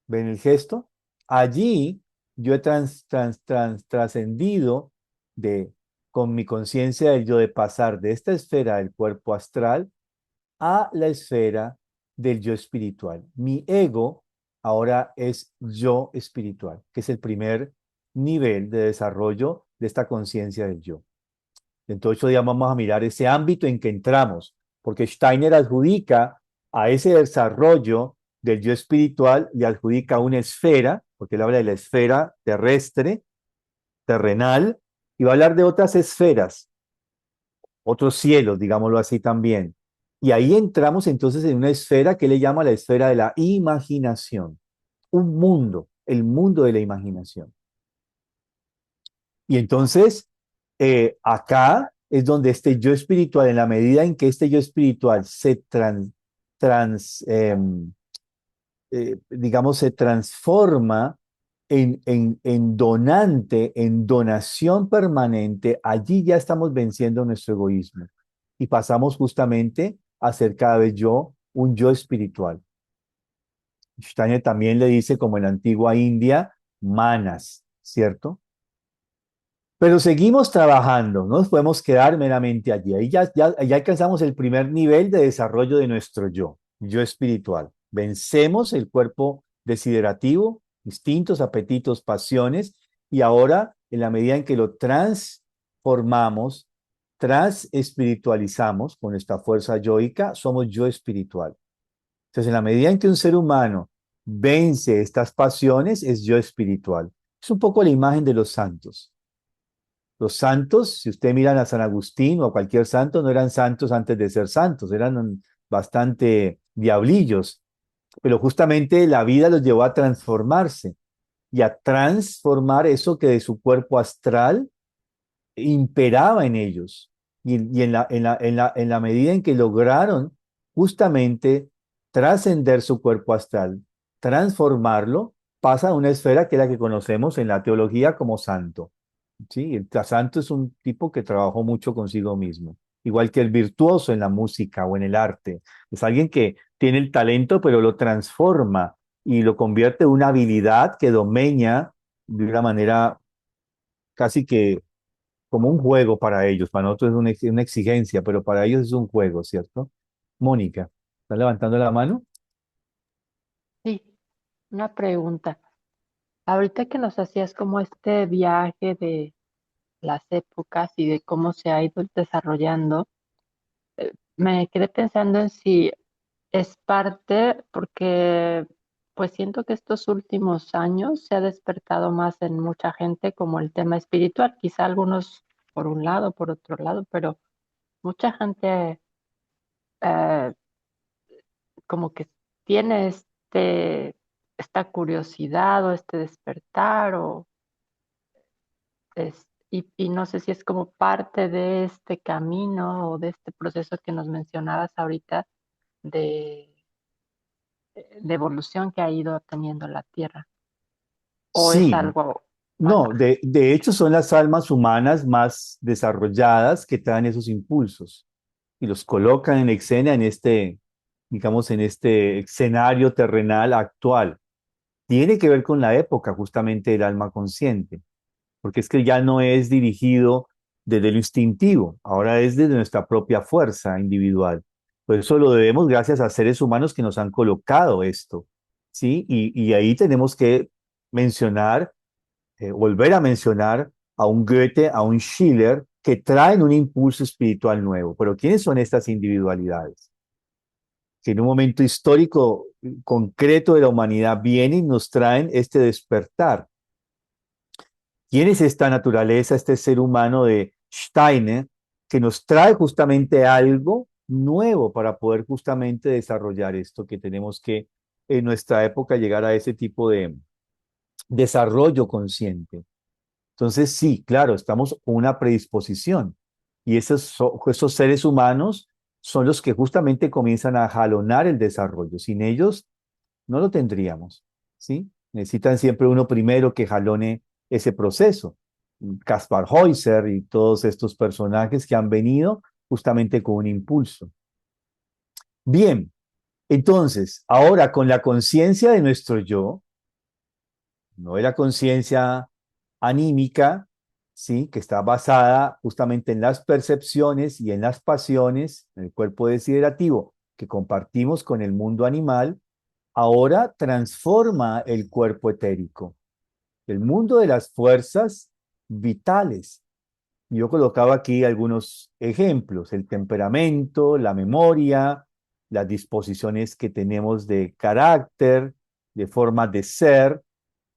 ¿Ven el gesto? Allí yo he trascendido de, con mi conciencia del yo, de pasar de esta esfera del cuerpo astral a la esfera del yo espiritual. Mi ego ahora es yo espiritual, que es el primer nivel de desarrollo de esta conciencia del yo. Entonces, hoy día vamos a mirar ese ámbito en que entramos, porque Steiner adjudica a ese desarrollo del yo espiritual y adjudica una esfera, porque él habla de la esfera terrestre, terrenal, y va a hablar de otras esferas, otros cielos, digámoslo así también. Y ahí entramos entonces en una esfera que él le llama la esfera de la imaginación, un mundo, el mundo de la imaginación. Y entonces, acá es donde este yo espiritual, en la medida en que este yo espiritual se digamos, se transforma en donante, en donación permanente, allí ya estamos venciendo nuestro egoísmo y pasamos justamente a ser cada vez un yo espiritual. Steiner también le dice, como en la antigua India, manas, ¿cierto? Pero seguimos trabajando, no nos podemos quedar meramente allí. Ahí ya alcanzamos el primer nivel de desarrollo de nuestro yo espiritual. Vencemos el cuerpo desiderativo, instintos, apetitos, pasiones, y ahora, en la medida en que lo transformamos, transespiritualizamos con esta fuerza yoica, somos yo espiritual. Entonces, en la medida en que un ser humano vence estas pasiones, es yo espiritual. Es un poco la imagen de los santos. Los santos, si usted mira a San Agustín o a cualquier santo, no eran santos antes de ser santos, eran bastante diablillos, pero justamente la vida los llevó a transformarse y a transformar eso que de su cuerpo astral imperaba en ellos. Y en la medida en que lograron justamente trascender su cuerpo astral, transformarlo, pasa a una esfera que es la que conocemos en la teología como santo. Sí, el santo es un tipo que trabajó mucho consigo mismo, igual que el virtuoso en la música o en el arte. Es alguien que tiene el talento, pero lo transforma y lo convierte en una habilidad que domina de una manera casi que como un juego para ellos. Para nosotros es una exigencia, pero para ellos es un juego, ¿cierto? Mónica, ¿estás levantando la mano? Sí, una pregunta. Ahorita que nos hacías como este viaje de las épocas y de cómo se ha ido desarrollando, me quedé pensando en si es parte, porque pues siento que estos últimos años se ha despertado más en mucha gente como el tema espiritual, quizá algunos por un lado, por otro lado, pero mucha gente eh, como que tiene esta curiosidad o este despertar y no sé si es como parte de este camino o de este proceso que nos mencionabas ahorita de, de evolución que ha ido teniendo la Tierra o es Sí, algo no, aparte. de hecho son las almas humanas más desarrolladas que traen esos impulsos y los colocan en escena en este, digamos, en este escenario terrenal actual. Tiene que ver con la época justamente del alma consciente, porque es que ya no es dirigido desde lo instintivo, ahora es desde nuestra propia fuerza individual. Por eso lo debemos gracias a seres humanos que nos han colocado esto, ¿sí? Y ahí tenemos que mencionar, volver a mencionar a un Goethe, a un Schiller, que traen un impulso espiritual nuevo. Pero ¿quiénes son estas individualidades? Que en un momento histórico concreto de la humanidad vienen y nos traen este despertar. ¿Quién es esta naturaleza, este ser humano de Steiner, que nos trae justamente algo nuevo para poder justamente desarrollar esto que tenemos que en nuestra época llegar a ese tipo de desarrollo consciente? Entonces, sí, claro, estamos con una predisposición y esos seres humanos son los que justamente comienzan a jalonar el desarrollo. Sin ellos no lo tendríamos, ¿sí? Necesitan siempre uno primero que jalone ese proceso. Kaspar Heuser y todos estos personajes que han venido justamente con un impulso. Bien, entonces, ahora con la conciencia de nuestro yo, no de la conciencia anímica, ¿sí? Que está basada justamente en las percepciones y en las pasiones, en el cuerpo desiderativo que compartimos con el mundo animal, ahora transforma el cuerpo etérico, el mundo de las fuerzas vitales. Yo colocaba aquí algunos ejemplos: el temperamento, la memoria, las disposiciones que tenemos de carácter, de forma de ser.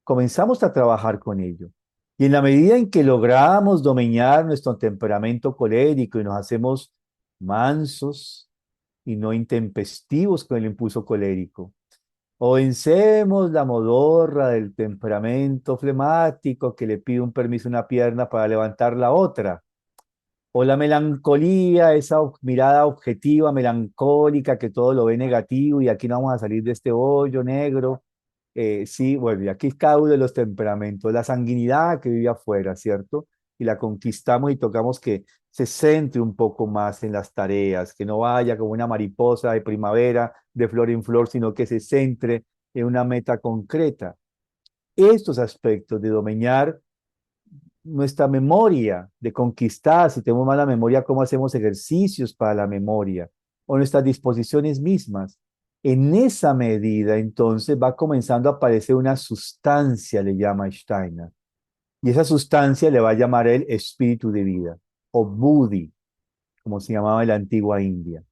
Comenzamos a trabajar con ello. Y en la medida en que logramos dominar nuestro temperamento colérico y nos hacemos mansos y no intempestivos con el impulso colérico, o vencemos la modorra del temperamento flemático que le pide un permiso a una pierna para levantar la otra, o la melancolía, esa mirada objetiva, melancólica, que todo lo ve negativo y aquí no vamos a salir de este hoyo negro. Sí, bueno, y aquí cada uno de los temperamentos, la sanguinidad que vive afuera, ¿cierto? Y la conquistamos y tocamos que se centre un poco más en las tareas, que no vaya como una mariposa de primavera, de flor en flor, sino que se centre en una meta concreta. Estos aspectos de dominar nuestra memoria, de conquistar, si tenemos mala memoria, cómo hacemos ejercicios para la memoria, o nuestras disposiciones mismas. En esa medida, entonces, va comenzando a aparecer una sustancia, le llama Steiner, y esa sustancia le va a llamar el espíritu de vida, o Buddhi, como se llamaba en la antigua India.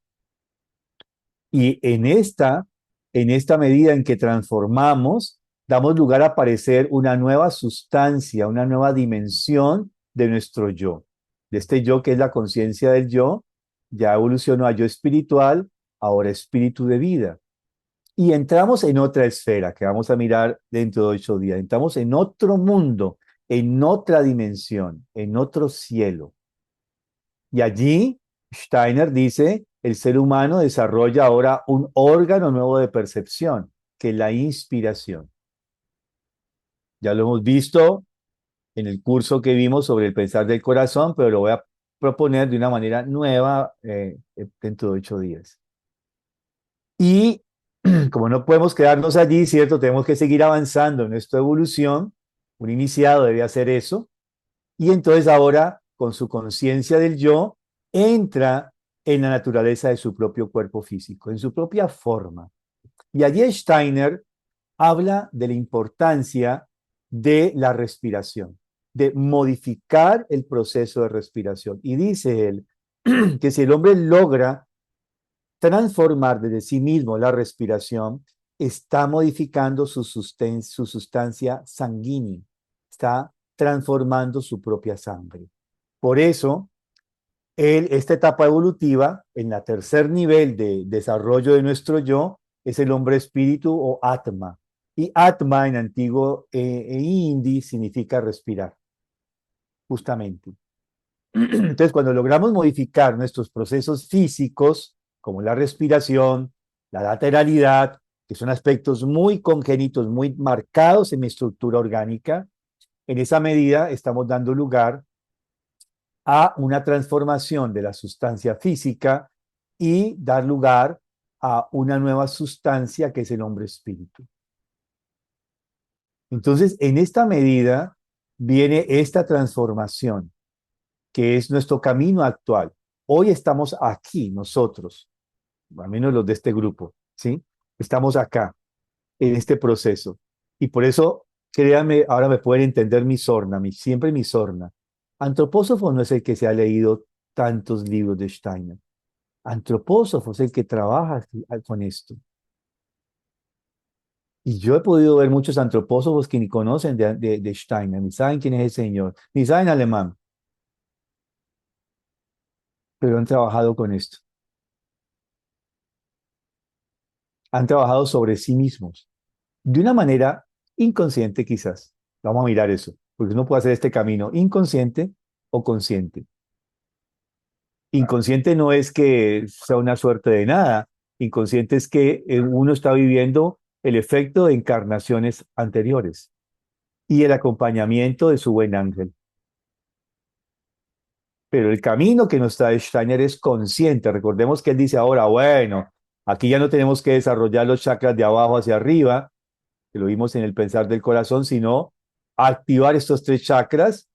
Y en esta medida en que transformamos, damos lugar a aparecer una nueva sustancia, una nueva dimensión de nuestro yo. De este yo que es la conciencia del yo, ya evolucionó a yo espiritual, ahora espíritu de vida. Y entramos en otra esfera que vamos a mirar dentro de 8 días. Entramos en otro mundo, en otra dimensión, en otro cielo. Y allí Steiner dice, el ser humano desarrolla ahora un órgano nuevo de percepción, que es la inspiración. Ya lo hemos visto en el curso que vimos sobre el pensar del corazón, pero lo voy a proponer de una manera nueva dentro de 8 días. Y como no podemos quedarnos allí, ¿cierto? Tenemos que seguir avanzando en nuestra evolución. Un iniciado debe hacer eso. Y entonces ahora, con su conciencia del yo, entra en la naturaleza de su propio cuerpo físico, en su propia forma. Y allí Steiner habla de la importancia de la respiración, de modificar el proceso de respiración. Y dice él que si el hombre logra transformar desde sí mismo la respiración, está modificando su sustancia sanguínea, está transformando su propia sangre. Por eso, esta etapa evolutiva, en la tercer nivel de desarrollo de nuestro yo, es el hombre espíritu o Atma. Y Atma en antiguo hindi significa respirar, justamente. Entonces, cuando logramos modificar nuestros procesos físicos, como la respiración, la lateralidad, que son aspectos muy congénitos, muy marcados en mi estructura orgánica, en esa medida estamos dando lugar a una transformación de la sustancia física y dar lugar a una nueva sustancia que es el hombre espíritu. Entonces, en esta medida viene esta transformación, que es nuestro camino actual. Hoy estamos aquí nosotros, al menos los de este grupo, ¿sí? Estamos acá, en este proceso. Y por eso, créanme, ahora me pueden entender mi sorna, siempre mi sorna. Antropósofo no es el que se ha leído tantos libros de Steiner. Antropósofo es el que trabaja con esto. Y yo he podido ver muchos antropósofos que ni conocen de Steiner, ni saben quién es el señor, ni saben alemán, pero han trabajado con esto. Han trabajado sobre sí mismos, de una manera inconsciente quizás. Vamos a mirar eso, porque uno puede hacer este camino inconsciente o consciente. Inconsciente no es que sea una suerte de nada, inconsciente es que uno está viviendo el efecto de encarnaciones anteriores y el acompañamiento de su buen ángel. Pero el camino que nos trae Steiner es consciente. Recordemos que él dice ahora, bueno, aquí ya no tenemos que desarrollar los chakras de abajo hacia arriba, que lo vimos en el pensar del corazón, sino activar estos 3 chakras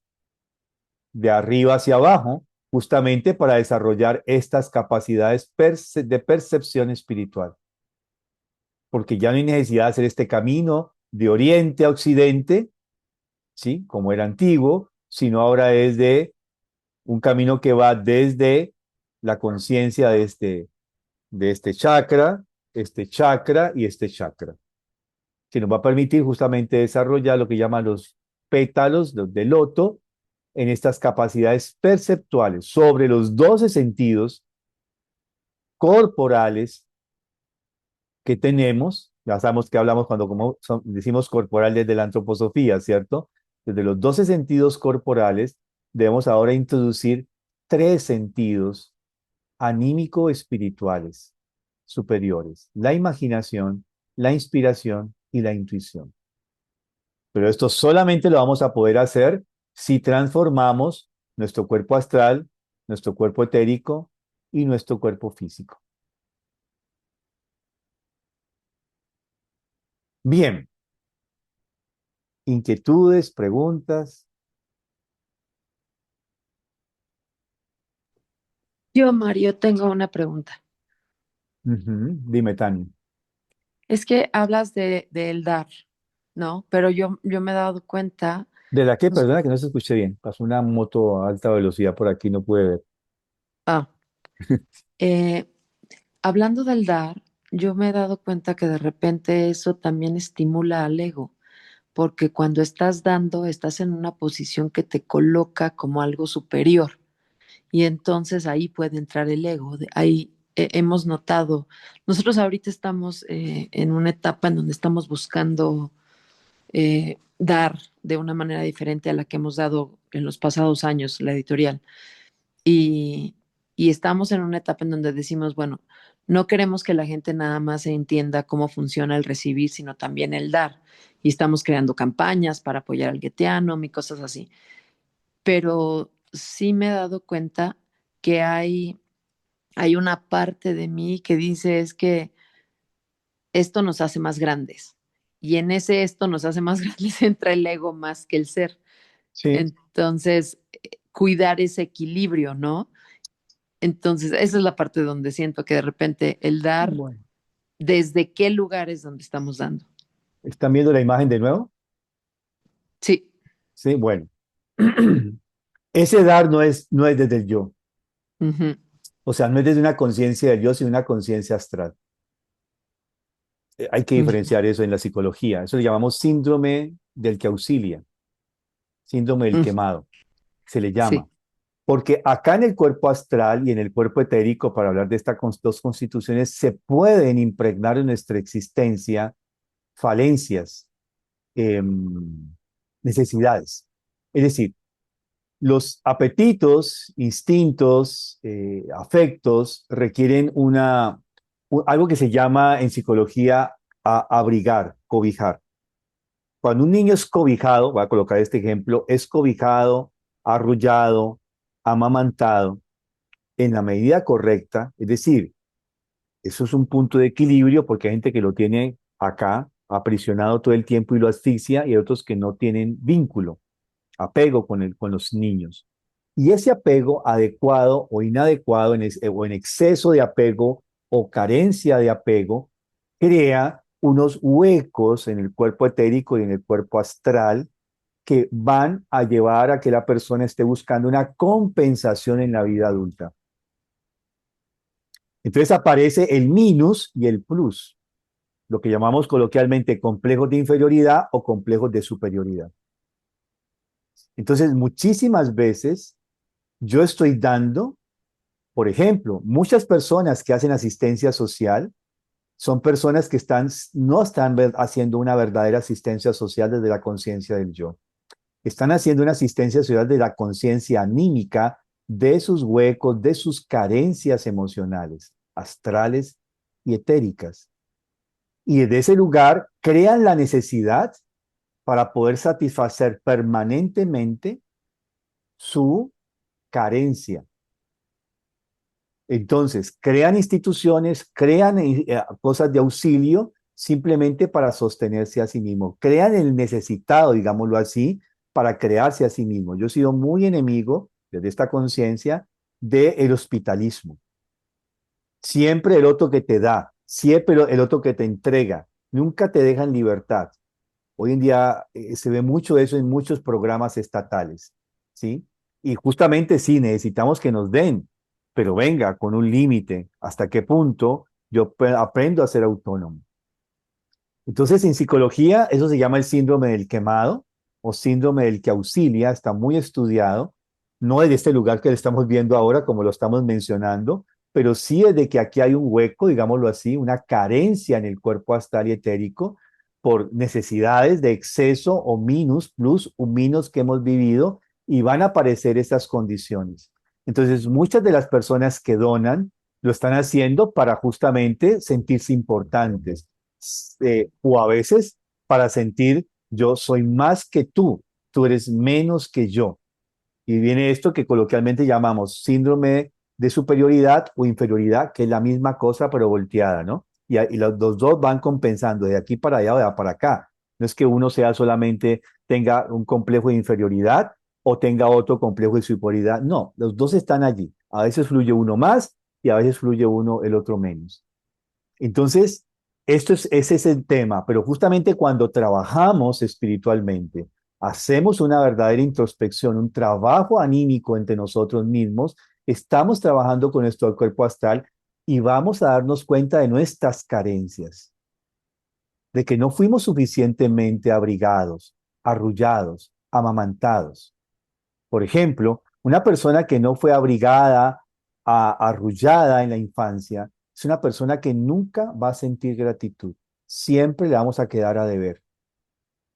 de arriba hacia abajo, justamente para desarrollar estas capacidades de percepción espiritual. Porque ya no hay necesidad de hacer este camino de oriente a occidente, ¿sí? Como era antiguo, sino ahora es de un camino que va desde la conciencia de este chakra y este chakra, que nos va a permitir justamente desarrollar lo que llaman los pétalos de loto en estas capacidades perceptuales sobre los 12 sentidos corporales que tenemos. Ya sabemos que hablamos cuando decimos corporales de la antroposofía, ¿cierto? Desde los 12 sentidos corporales debemos ahora introducir 3 sentidos anímico-espirituales superiores: la imaginación, la inspiración y la intuición. Pero esto solamente lo vamos a poder hacer si transformamos nuestro cuerpo astral, nuestro cuerpo etérico y nuestro cuerpo físico. Bien, inquietudes, preguntas. Yo, Mario, tengo una pregunta. Dime, Tani. Es que hablas del dar, ¿no? Pero yo me he dado cuenta, ¿De la qué? pues, Perdona que no se escuche bien. Pasó una moto a alta velocidad por aquí, no pude ver. ah, eh, hablando del dar, yo me he dado cuenta que de repente eso también estimula al ego, porque cuando estás dando, estás en una posición que te coloca como algo superior. Y entonces ahí puede entrar el ego. Ahí hemos notado, nosotros ahorita estamos en una etapa en donde estamos buscando dar de una manera diferente a la que hemos dado en los pasados años, la editorial. Y, y estamos en una etapa en donde decimos, bueno, no queremos que la gente nada más entienda cómo funciona el recibir, sino también el dar. Y estamos creando campañas para apoyar al Getianum y cosas así. Pero sí me he dado cuenta que hay una parte de mí que dice es que esto nos hace más grandes. Y en ese esto nos hace más grandes entra el ego más que el ser. Sí. Entonces, cuidar ese equilibrio, ¿no? Entonces, esa es la parte donde siento que de repente el dar, Bueno. ¿desde qué lugar es donde estamos dando? ¿Están viendo la imagen de nuevo? Sí. Sí, bueno. Ese dar no es desde el yo. Ujú, O sea, no es desde una conciencia del yo, sino una conciencia astral. Hay que ujú, diferenciar eso en la psicología. Eso le llamamos síndrome del que auxilia, síndrome del ujú, quemado, se le sí. llama. Porque acá en el cuerpo astral y en el cuerpo etérico, para hablar de estas 2 constituciones, se pueden impregnar en nuestra existencia falencias, necesidades. Es decir, los apetitos, instintos, afectos requieren algo que se llama en psicología abrigar, cobijar. Cuando un niño es cobijado, voy a colocar este ejemplo, es cobijado, arrullado, amamantado, en la medida correcta, es decir, eso es un punto de equilibrio porque hay gente que lo tiene acá aprisionado todo el tiempo y lo asfixia y hay otros que no tienen vínculo, apego con los niños. Y ese apego adecuado o inadecuado o en exceso de apego o carencia de apego crea unos huecos en el cuerpo etérico y en el cuerpo astral que van a llevar a que la persona esté buscando una compensación en la vida adulta. Entonces aparece el minus y el plus, lo que llamamos coloquialmente complejos de inferioridad o complejos de superioridad. Entonces, muchísimas veces yo estoy dando, por ejemplo, muchas personas que hacen asistencia social son personas que no están haciendo una verdadera asistencia social desde la conciencia del yo. Están haciendo una asistencia social de la conciencia anímica de sus huecos, de sus carencias emocionales, astrales y etéricas. Y desde ese lugar crean la necesidad para poder satisfacer permanentemente su carencia. Entonces, crean instituciones, crean cosas de auxilio simplemente para sostenerse a sí mismo. Crean el necesitado, digámoslo así, para crearse a sí mismo. Yo he sido muy enemigo, desde esta conciencia, del hospitalismo. Siempre el otro que te da, siempre el otro que te entrega, nunca te dejan libertad. Hoy en día se ve mucho eso en muchos programas estatales, ¿sí? Y justamente sí, necesitamos que nos den, pero venga, con un límite, hasta qué punto yo aprendo a ser autónomo. Entonces, en psicología, eso se llama el síndrome del quemado o síndrome del que auxilia, está muy estudiado, no es de este lugar que le estamos viendo ahora, como lo estamos mencionando, pero sí es de que aquí hay un hueco, digámoslo así, una carencia en el cuerpo astral y etérico por necesidades de exceso o minus, plus o minus que hemos vivido, y van a aparecer estas condiciones. Entonces, muchas de las personas que donan lo están haciendo para justamente sentirse importantes, o a veces para sentir yo soy más que tú eres menos que yo. Y viene esto que coloquialmente llamamos síndrome de superioridad o inferioridad, que es la misma cosa pero volteada, ¿no? Y los dos van compensando de aquí para allá o de allá para acá. No es que uno sea solamente tenga un complejo de inferioridad o tenga otro complejo de superioridad. No, los dos están allí. A veces fluye uno más y a veces fluye uno el otro menos. Entonces, ese es el tema, pero justamente cuando trabajamos espiritualmente, hacemos una verdadera introspección, un trabajo anímico entre nosotros mismos, estamos trabajando con nuestro cuerpo astral y vamos a darnos cuenta de nuestras carencias, de que no fuimos suficientemente abrigados, arrullados, amamantados. Por ejemplo, una persona que no fue abrigada, arrullada en la infancia, es una persona que nunca va a sentir gratitud. Siempre le vamos a quedar a deber.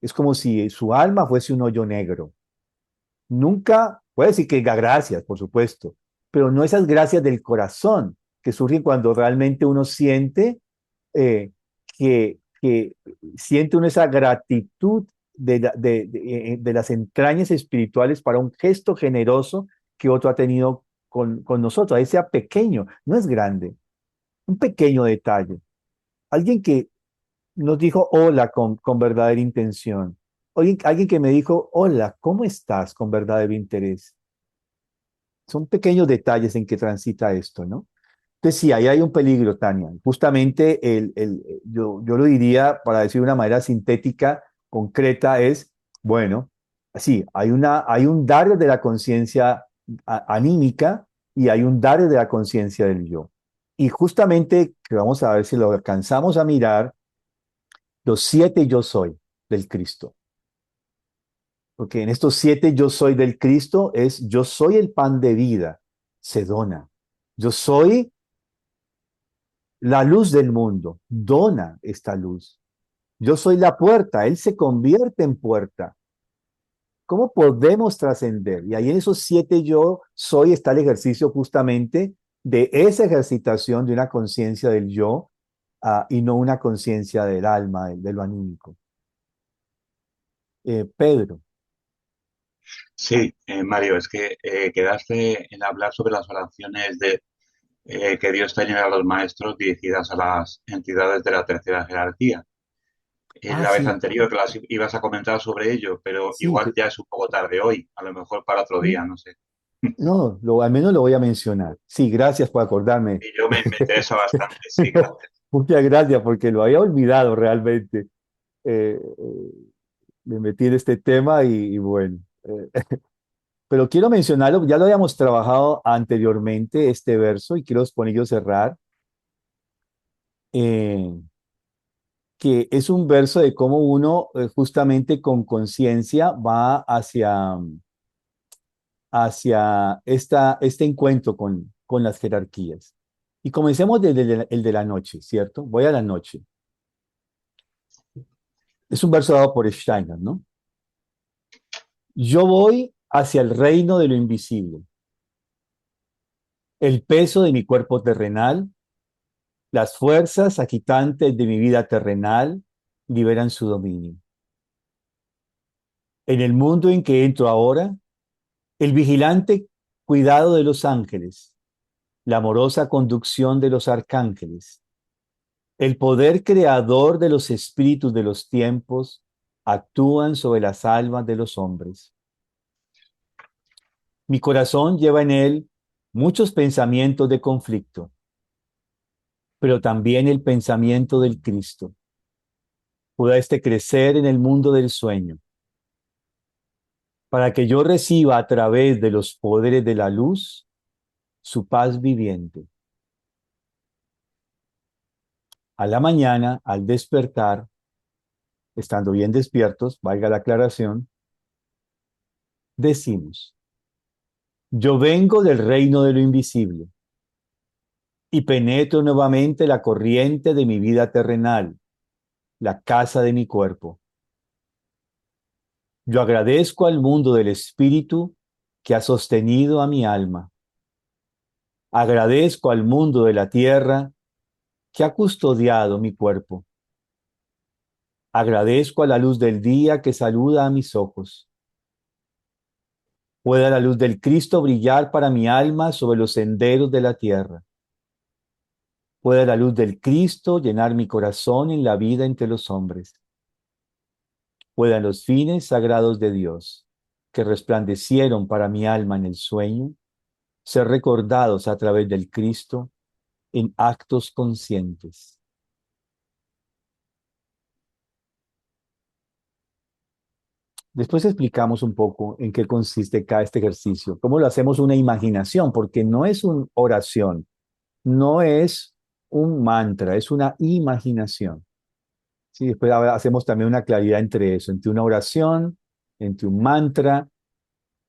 Es como si su alma fuese un hoyo negro. Nunca, puede decir que diga gracias, por supuesto, pero no esas gracias del corazón que surgen cuando realmente uno siente que siente uno esa gratitud de las entrañas espirituales para un gesto generoso que otro ha tenido con nosotros, ahí sea pequeño, no es grande, un pequeño detalle. Alguien que nos dijo hola con verdadera intención. Alguien que me dijo hola, ¿cómo estás? Con verdadero interés. Son pequeños detalles en que transita esto, ¿no? Entonces, sí, ahí hay un peligro, Tania. Justamente yo lo diría, para decir de una manera sintética, concreta, es, bueno, sí, hay un Dario de la conciencia anímica y hay un Dario de la conciencia del yo. Y justamente, que vamos a ver si lo alcanzamos a mirar, los 7 yo soy del Cristo. Porque en estos 7 yo soy del Cristo es yo soy el pan de vida, se dona. Yo soy la luz del mundo, dona esta luz. Yo soy la puerta, Él se convierte en puerta. ¿Cómo podemos trascender? Y ahí en esos 7 yo soy está el ejercicio justamente de esa ejercitación de una conciencia del yo y no una conciencia del alma, de lo anímico. Pedro. Sí, Mario, es que quedaste en hablar sobre las oraciones que Dios tenía a los maestros dirigidas a las entidades de la tercera jerarquía. La vez Sí, anterior que las ibas a comentar sobre ello, pero sí, igual ya es un poco tarde hoy, a lo mejor para otro día, no sé. no, al menos lo voy a mencionar. Sí, gracias por acordarme. Y yo me interesa bastante, sí, gracias. Muchas gracias porque lo había olvidado realmente. Me metí en este tema y bueno, pero quiero mencionarlo, ya lo habíamos trabajado anteriormente, este verso, y quiero ponerlo cerrar, eh, que es un verso de cómo uno justamente con conciencia va hacia este encuentro con las jerarquías. Y comencemos desde el de la noche, ¿cierto? Voy a la noche. Es un verso dado por Steiner, ¿no? Yo voy hacia el reino de lo invisible. El peso de mi cuerpo terrenal, las fuerzas agitantes de mi vida terrenal liberan su dominio. En el mundo en que entro ahora, el vigilante cuidado de los ángeles, la amorosa conducción de los arcángeles, el poder creador de los espíritus de los tiempos actúan sobre las almas de los hombres. Mi corazón lleva en él muchos pensamientos de conflicto, pero también el pensamiento del Cristo. Pueda éste crecer en el mundo del sueño, para que yo reciba a través de los poderes de la luz su paz viviente. A la mañana, al despertar, estando bien despiertos, valga la aclaración, decimos: yo vengo del reino de lo invisible y penetro nuevamente la corriente de mi vida terrenal, la casa de mi cuerpo. Yo agradezco al mundo del espíritu que ha sostenido a mi alma. Agradezco al mundo de la tierra que ha custodiado mi cuerpo. Agradezco a la luz del día que saluda a mis ojos. Pueda la luz del Cristo brillar para mi alma sobre los senderos de la tierra. Pueda la luz del Cristo llenar mi corazón en la vida entre los hombres. Puedan los fines sagrados de Dios, que resplandecieron para mi alma en el sueño, ser recordados a través del Cristo en actos conscientes. Después explicamos un poco en qué consiste cada este ejercicio, cómo lo hacemos una imaginación, porque no es una oración, no es un mantra, es una imaginación. Sí, después hacemos también una claridad entre eso, entre una oración, entre un mantra,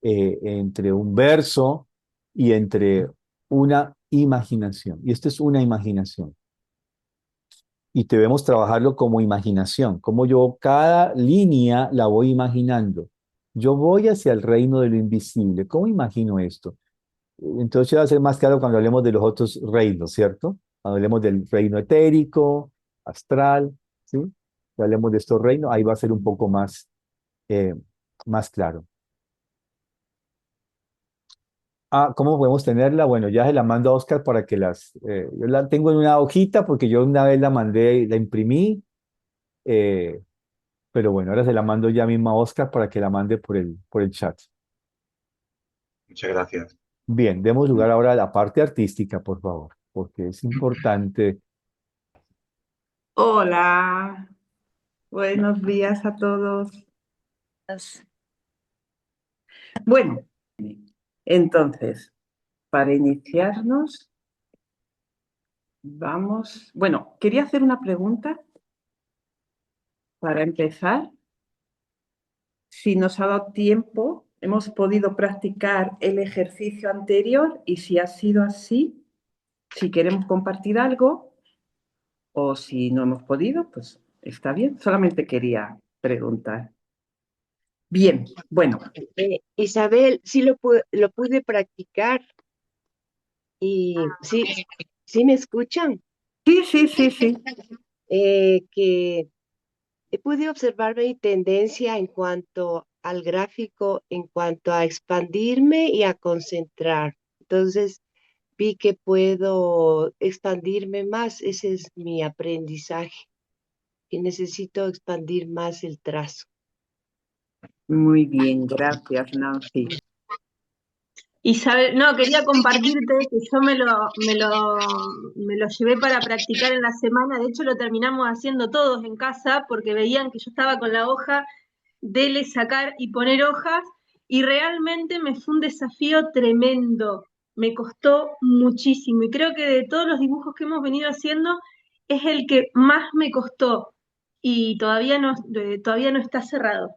entre un verso y entre una imaginación. Y esto es una imaginación. Y debemos trabajarlo como imaginación, como yo cada línea la voy imaginando. Yo voy hacia el reino de lo invisible. ¿Cómo imagino esto? Entonces va a ser más claro cuando hablemos de los otros reinos, ¿cierto? Cuando hablemos del reino etérico, astral, ¿sí? Cuando hablemos de estos reinos, ahí va a ser un poco eh, más claro. ¿Cómo podemos tenerla? Bueno, ya se la mando a Oscar para que yo la tengo en una hojita porque yo una vez la mandé, la imprimí, eh, pero bueno, ahora se la mando ya mismo a Oscar para que la mande por el chat. Muchas gracias. Bien, demos lugar ahora a la parte artística, por favor, porque es importante. Hola, buenos días a todos. Bueno, entonces, para iniciarnos, quería hacer una pregunta para empezar. Si nos ha dado tiempo, hemos podido practicar el ejercicio anterior y si ha sido así, si queremos compartir algo o si no hemos podido, pues está bien. Solamente quería preguntar. Bien, bueno. Isabel, sí lo pude practicar y sí me escuchan. Sí. Que pude observar mi tendencia en cuanto al gráfico, en cuanto a expandirme y a concentrar. Entonces vi que puedo expandirme más. Ese es mi aprendizaje, que necesito expandir más el trazo. Muy bien, gracias, Nancy. Isabel, no, quería compartirte que yo me lo llevé para practicar en la semana. De hecho, lo terminamos haciendo todos en casa porque veían que yo estaba con la hoja, dele, sacar y poner hojas, y realmente me fue un desafío tremendo. Me costó muchísimo y creo que de todos los dibujos que hemos venido haciendo es el que más me costó y todavía no está cerrado.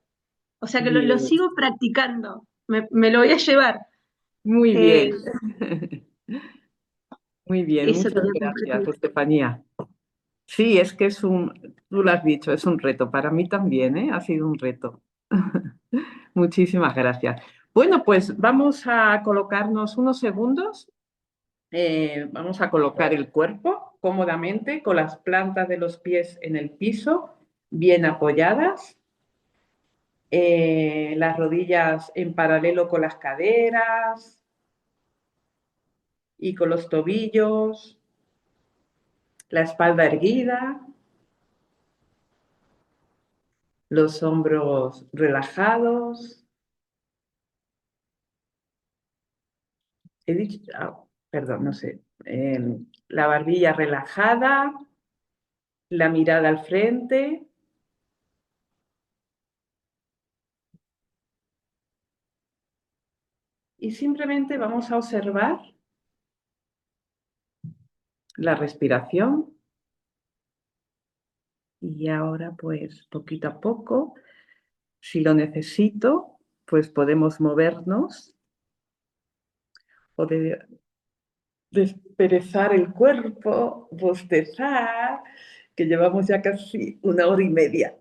O sea que lo sigo practicando, me lo voy a llevar. Muy bien. Muy bien, Eso muchas quería gracias, compartir. Estefanía. Sí, es que tú lo has dicho, es un reto. Para mí también, ¿eh? Ha sido un reto. Muchísimas gracias. Bueno, pues vamos a colocarnos unos segundos. Vamos a colocar el cuerpo cómodamente con las plantas de los pies en el piso, bien apoyadas. Las rodillas en paralelo con las caderas. y con los tobillos, la espalda erguida, los hombros relajados. He dicho, perdón, no sé. La barbilla relajada, la mirada al frente. Y simplemente vamos a observar la respiración. Y ahora, pues, poquito a poco, si lo necesito, pues podemos movernos o desperezar el cuerpo, bostezar, que llevamos ya casi 1 hora y media.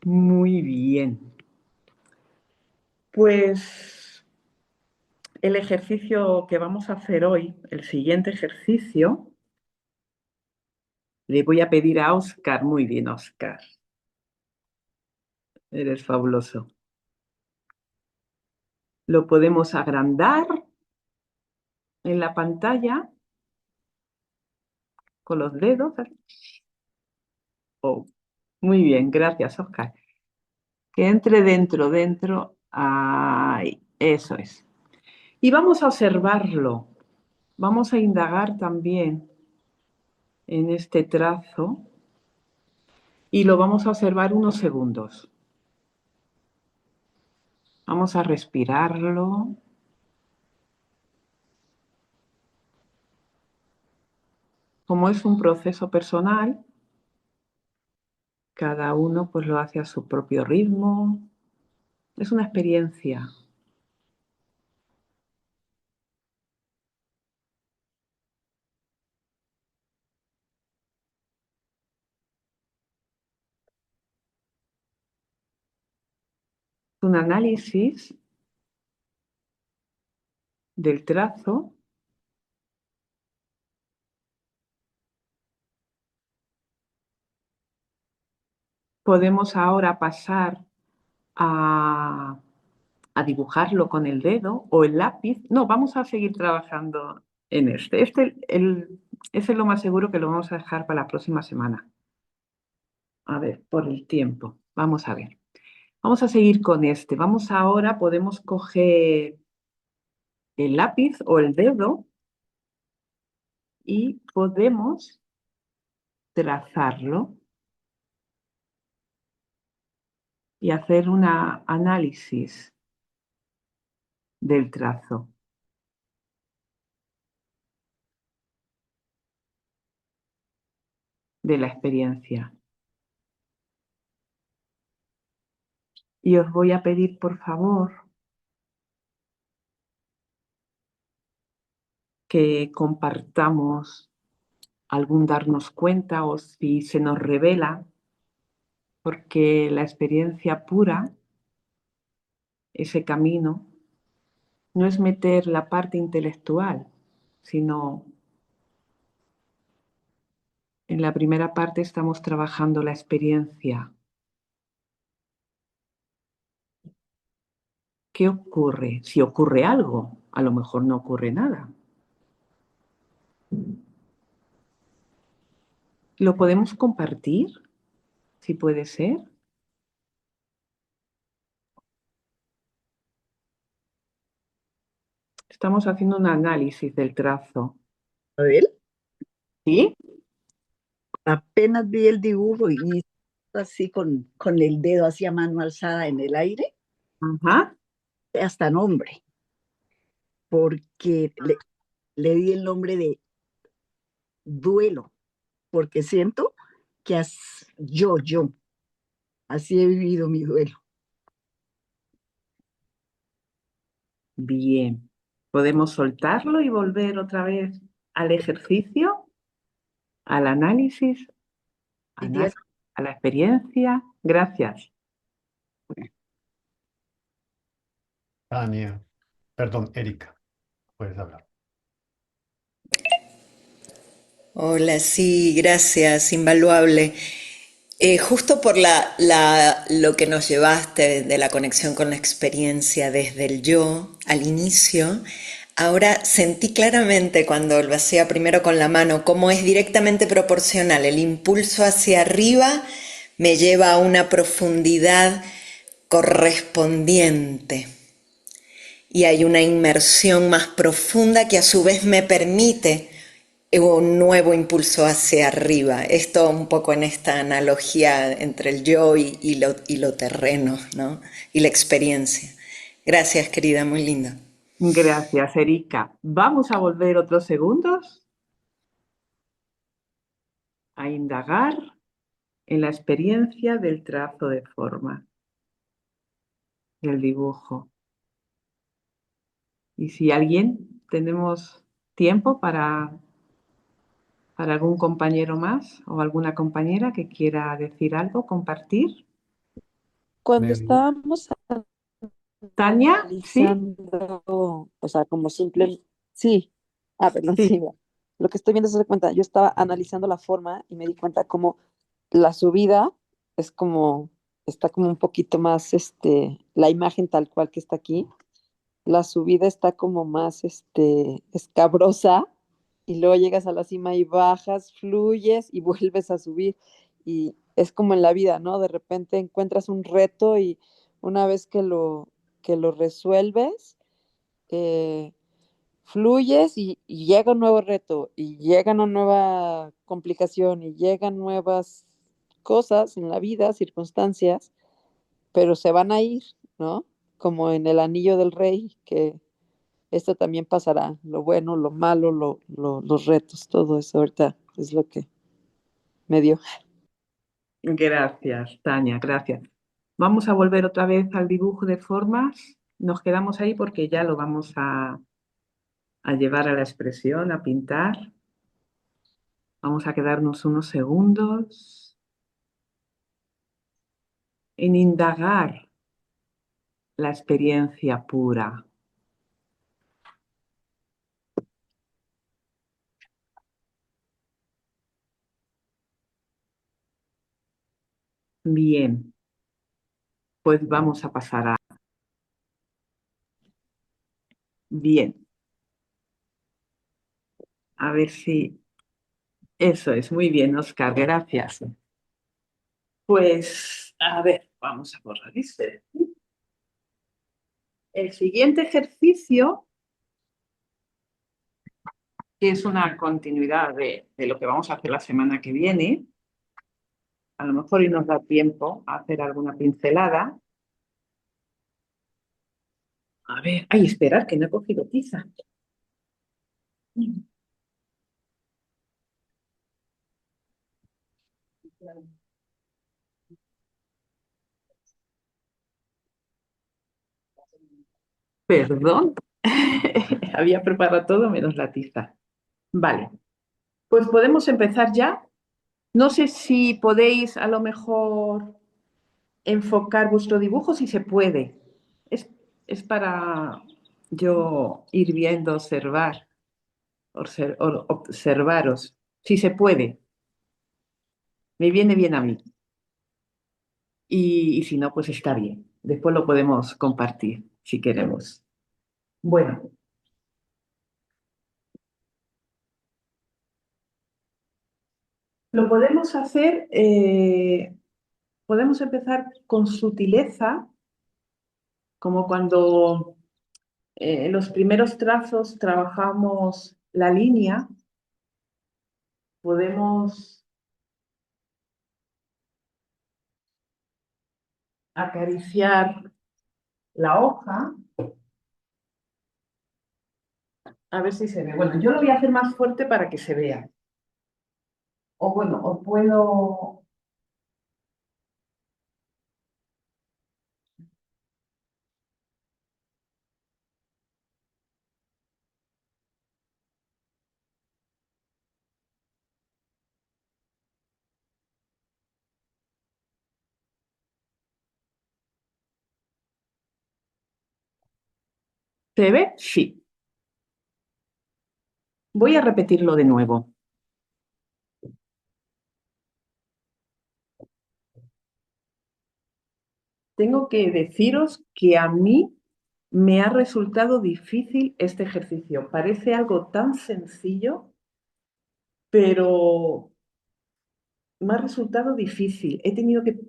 Muy bien. Pues el ejercicio que vamos a hacer hoy, el siguiente ejercicio, le voy a pedir a Óscar. Muy bien, Óscar. Eres fabuloso. Lo podemos agrandar en la pantalla con los dedos. Oh, muy bien, gracias, Óscar. Que entre dentro. Ahí, eso es. Y vamos a observarlo. Vamos a indagar también en este trazo y lo vamos a observar unos segundos. Vamos a respirarlo. Como es un proceso personal, cada uno pues lo hace a su propio ritmo. Es una experiencia. Un análisis del trazo. Podemos ahora pasar a dibujarlo con el dedo o el lápiz. No, vamos a seguir trabajando en este. Ese es lo más seguro que lo vamos a dejar para la próxima semana. A ver, por el tiempo. Vamos a ver. Vamos a seguir con este. Vamos ahora, podemos coger el lápiz o el dedo y podemos trazarlo y hacer un análisis del trazo. De la experiencia. Y os voy a pedir, por favor, que compartamos algún darnos cuenta o si se nos revela, porque la experiencia pura, ese camino, no es meter la parte intelectual, sino en la primera parte estamos trabajando la experiencia. ¿Qué ocurre? Si ocurre algo, a lo mejor no ocurre nada. ¿Lo podemos compartir? Si puede ser. Estamos haciendo un análisis del trazo. Abel, ¿Sí? apenas vi el dibujo y así con el dedo hacia mano alzada en el aire, Ajá. hasta nombre, porque le di el nombre de duelo, porque siento que yo, así he vivido mi duelo. Bien. ¿Podemos soltarlo y volver otra vez al ejercicio, al análisis, Y Dios, a la experiencia? Gracias. Tania, perdón, Erika, puedes hablar. Hola, sí, gracias, invaluable. Justo por lo que nos llevaste de la conexión con la experiencia desde el yo al inicio, ahora sentí claramente cuando lo hacía primero con la mano cómo es directamente proporcional. El impulso hacia arriba me lleva a una profundidad correspondiente y hay una inmersión más profunda que a su vez me permite un nuevo impulso hacia arriba. Esto un poco en esta analogía entre el yo y lo terreno, ¿no? Y la experiencia. Gracias, querida, muy lindo. Gracias, Erika. Vamos a volver otros segundos a indagar en la experiencia del trazo de forma, del dibujo. Y si alguien tenemos tiempo para algún compañero más o alguna compañera que quiera decir algo, compartir. Cuando estábamos Tania, ¿sí? analizando, o sea, como simple, sí, perdón, Sí. sí, lo que estoy viendo se da cuenta, yo estaba analizando la forma y me di cuenta como la subida es como, está como un poquito más, la imagen tal cual que está aquí, la subida está como más, escabrosa y luego llegas a la cima y bajas, fluyes y vuelves a subir y es como en la vida, ¿no? De repente encuentras un reto y una vez que lo resuelves, eh, fluyes y llega un nuevo reto y llega una nueva complicación y llegan nuevas cosas en la vida, circunstancias, pero se van a ir, ¿no? Como en el anillo del rey, que esto también pasará, lo bueno, lo malo, los retos, todo eso ahorita es lo que me dio. Gracias, Tania, gracias. Vamos a volver otra vez al dibujo de formas. Nos quedamos ahí porque ya lo vamos a llevar a la expresión, a pintar. Vamos a quedarnos unos segundos en indagar la experiencia pura. Bien, pues vamos a pasar a... Bien. A ver si... Eso es, muy bien, Oscar, gracias. Pues, a ver, vamos a borrar este. El siguiente ejercicio, que es una continuidad de lo que vamos a hacer la semana que viene, a lo mejor y nos da tiempo a hacer alguna pincelada. A ver, ay, esperar, que no he cogido tiza. Perdón, había preparado todo menos la tiza. Vale, pues podemos empezar ya. No sé si podéis a lo mejor enfocar vuestro dibujo, si se puede. Es para yo ir viendo, observaros, si se puede. Me viene bien a mí. Y si no, pues está bien. Después lo podemos compartir, si queremos. Bueno. Lo podemos hacer, podemos empezar con sutileza, como cuando en los primeros trazos trabajamos la línea, podemos acariciar la hoja, a ver si se ve. Bueno, yo lo voy a hacer más fuerte para que se vea. O bueno, o puedo... ¿Se ve? Sí. Voy a repetirlo de nuevo. tengo que deciros que a mí me ha resultado difícil este ejercicio. Parece algo tan sencillo, pero me ha resultado difícil. He tenido que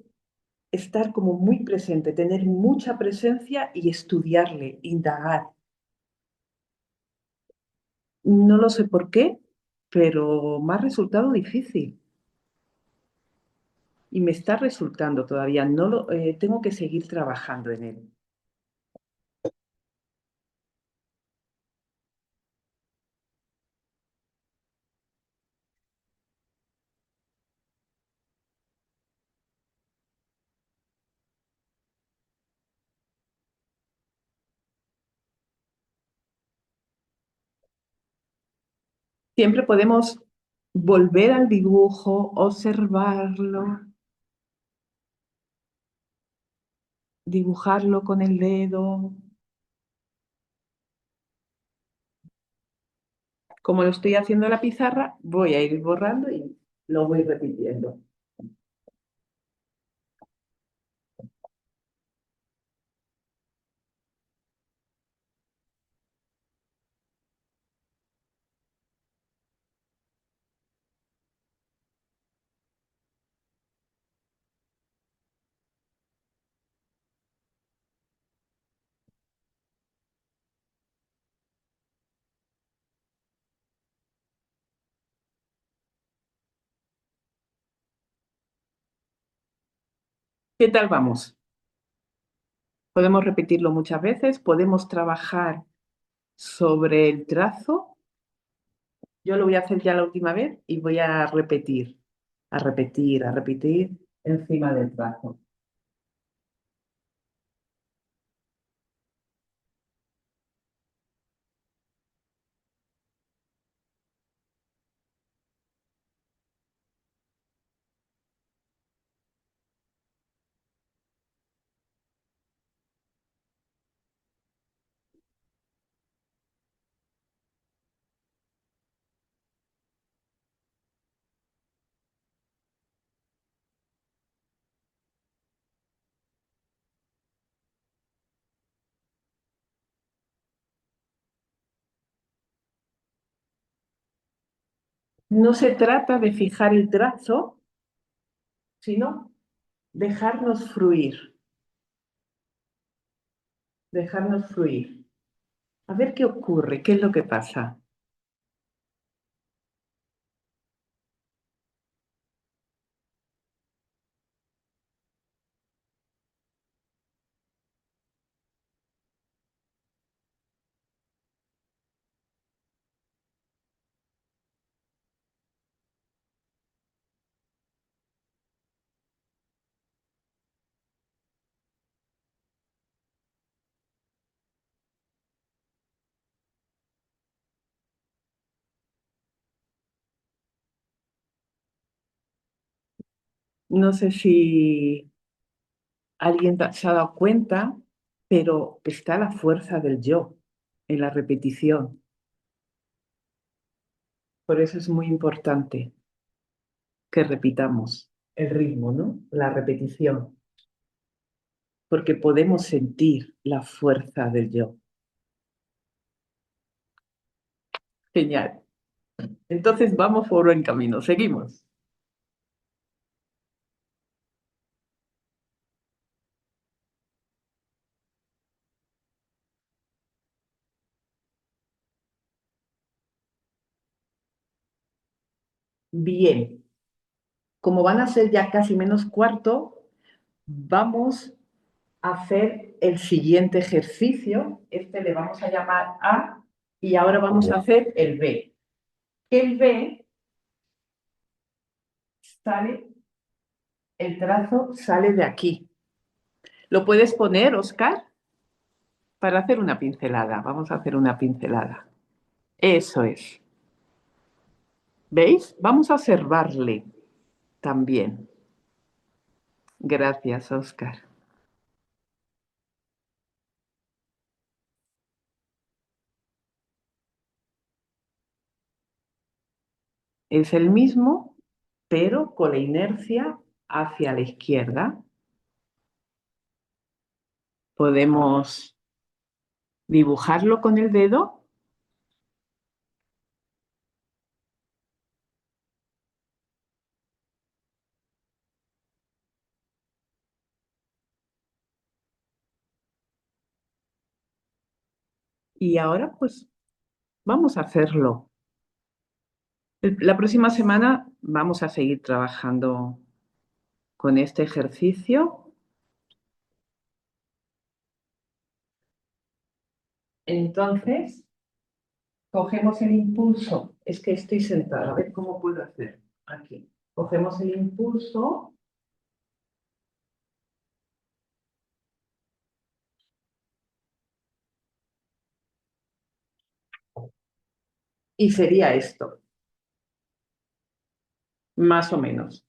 estar como muy presente, tener mucha presencia y estudiarle, indagar. No lo sé por qué, pero me ha resultado difícil y me está resultando todavía. Tengo que seguir trabajando en él. Siempre podemos volver al dibujo, observarlo, dibujarlo con el dedo. Como lo estoy haciendo en la pizarra, voy a ir borrando y lo voy repitiendo. ¿Qué tal vamos? Podemos repetirlo muchas veces, podemos trabajar sobre el trazo. Yo lo voy a hacer ya la última vez y voy a repetir, a repetir encima del trazo. No se trata de fijar el trazo, sino dejarnos fluir, dejarnos fluir. A ver qué ocurre, qué es lo que pasa. No sé si alguien se ha dado cuenta, pero está la fuerza del yo en la repetición. Por eso es muy importante que repitamos el ritmo, ¿no? La repetición, porque podemos sentir la fuerza del yo. Genial. Entonces vamos por buen camino. Seguimos. Bien. Como van a ser ya casi menos cuarto, vamos a hacer el siguiente ejercicio. Este le vamos a llamar A y ahora vamos a hacer el B. El B sale, el trazo sale de aquí. ¿Lo puedes poner, Oscar? Para hacer una pincelada. Vamos a hacer una pincelada. Eso es. ¿Veis? Vamos a observarle también. Gracias, Oscar. Es el mismo, pero con la inercia hacia la izquierda. Podemos dibujarlo con el dedo. Y ahora pues vamos a hacerlo. La próxima semana vamos a seguir trabajando con este ejercicio. Entonces, cogemos el impulso. Es que estoy sentada, a ver cómo puedo hacer. Aquí. Cogemos el impulso. Y sería esto, más o menos.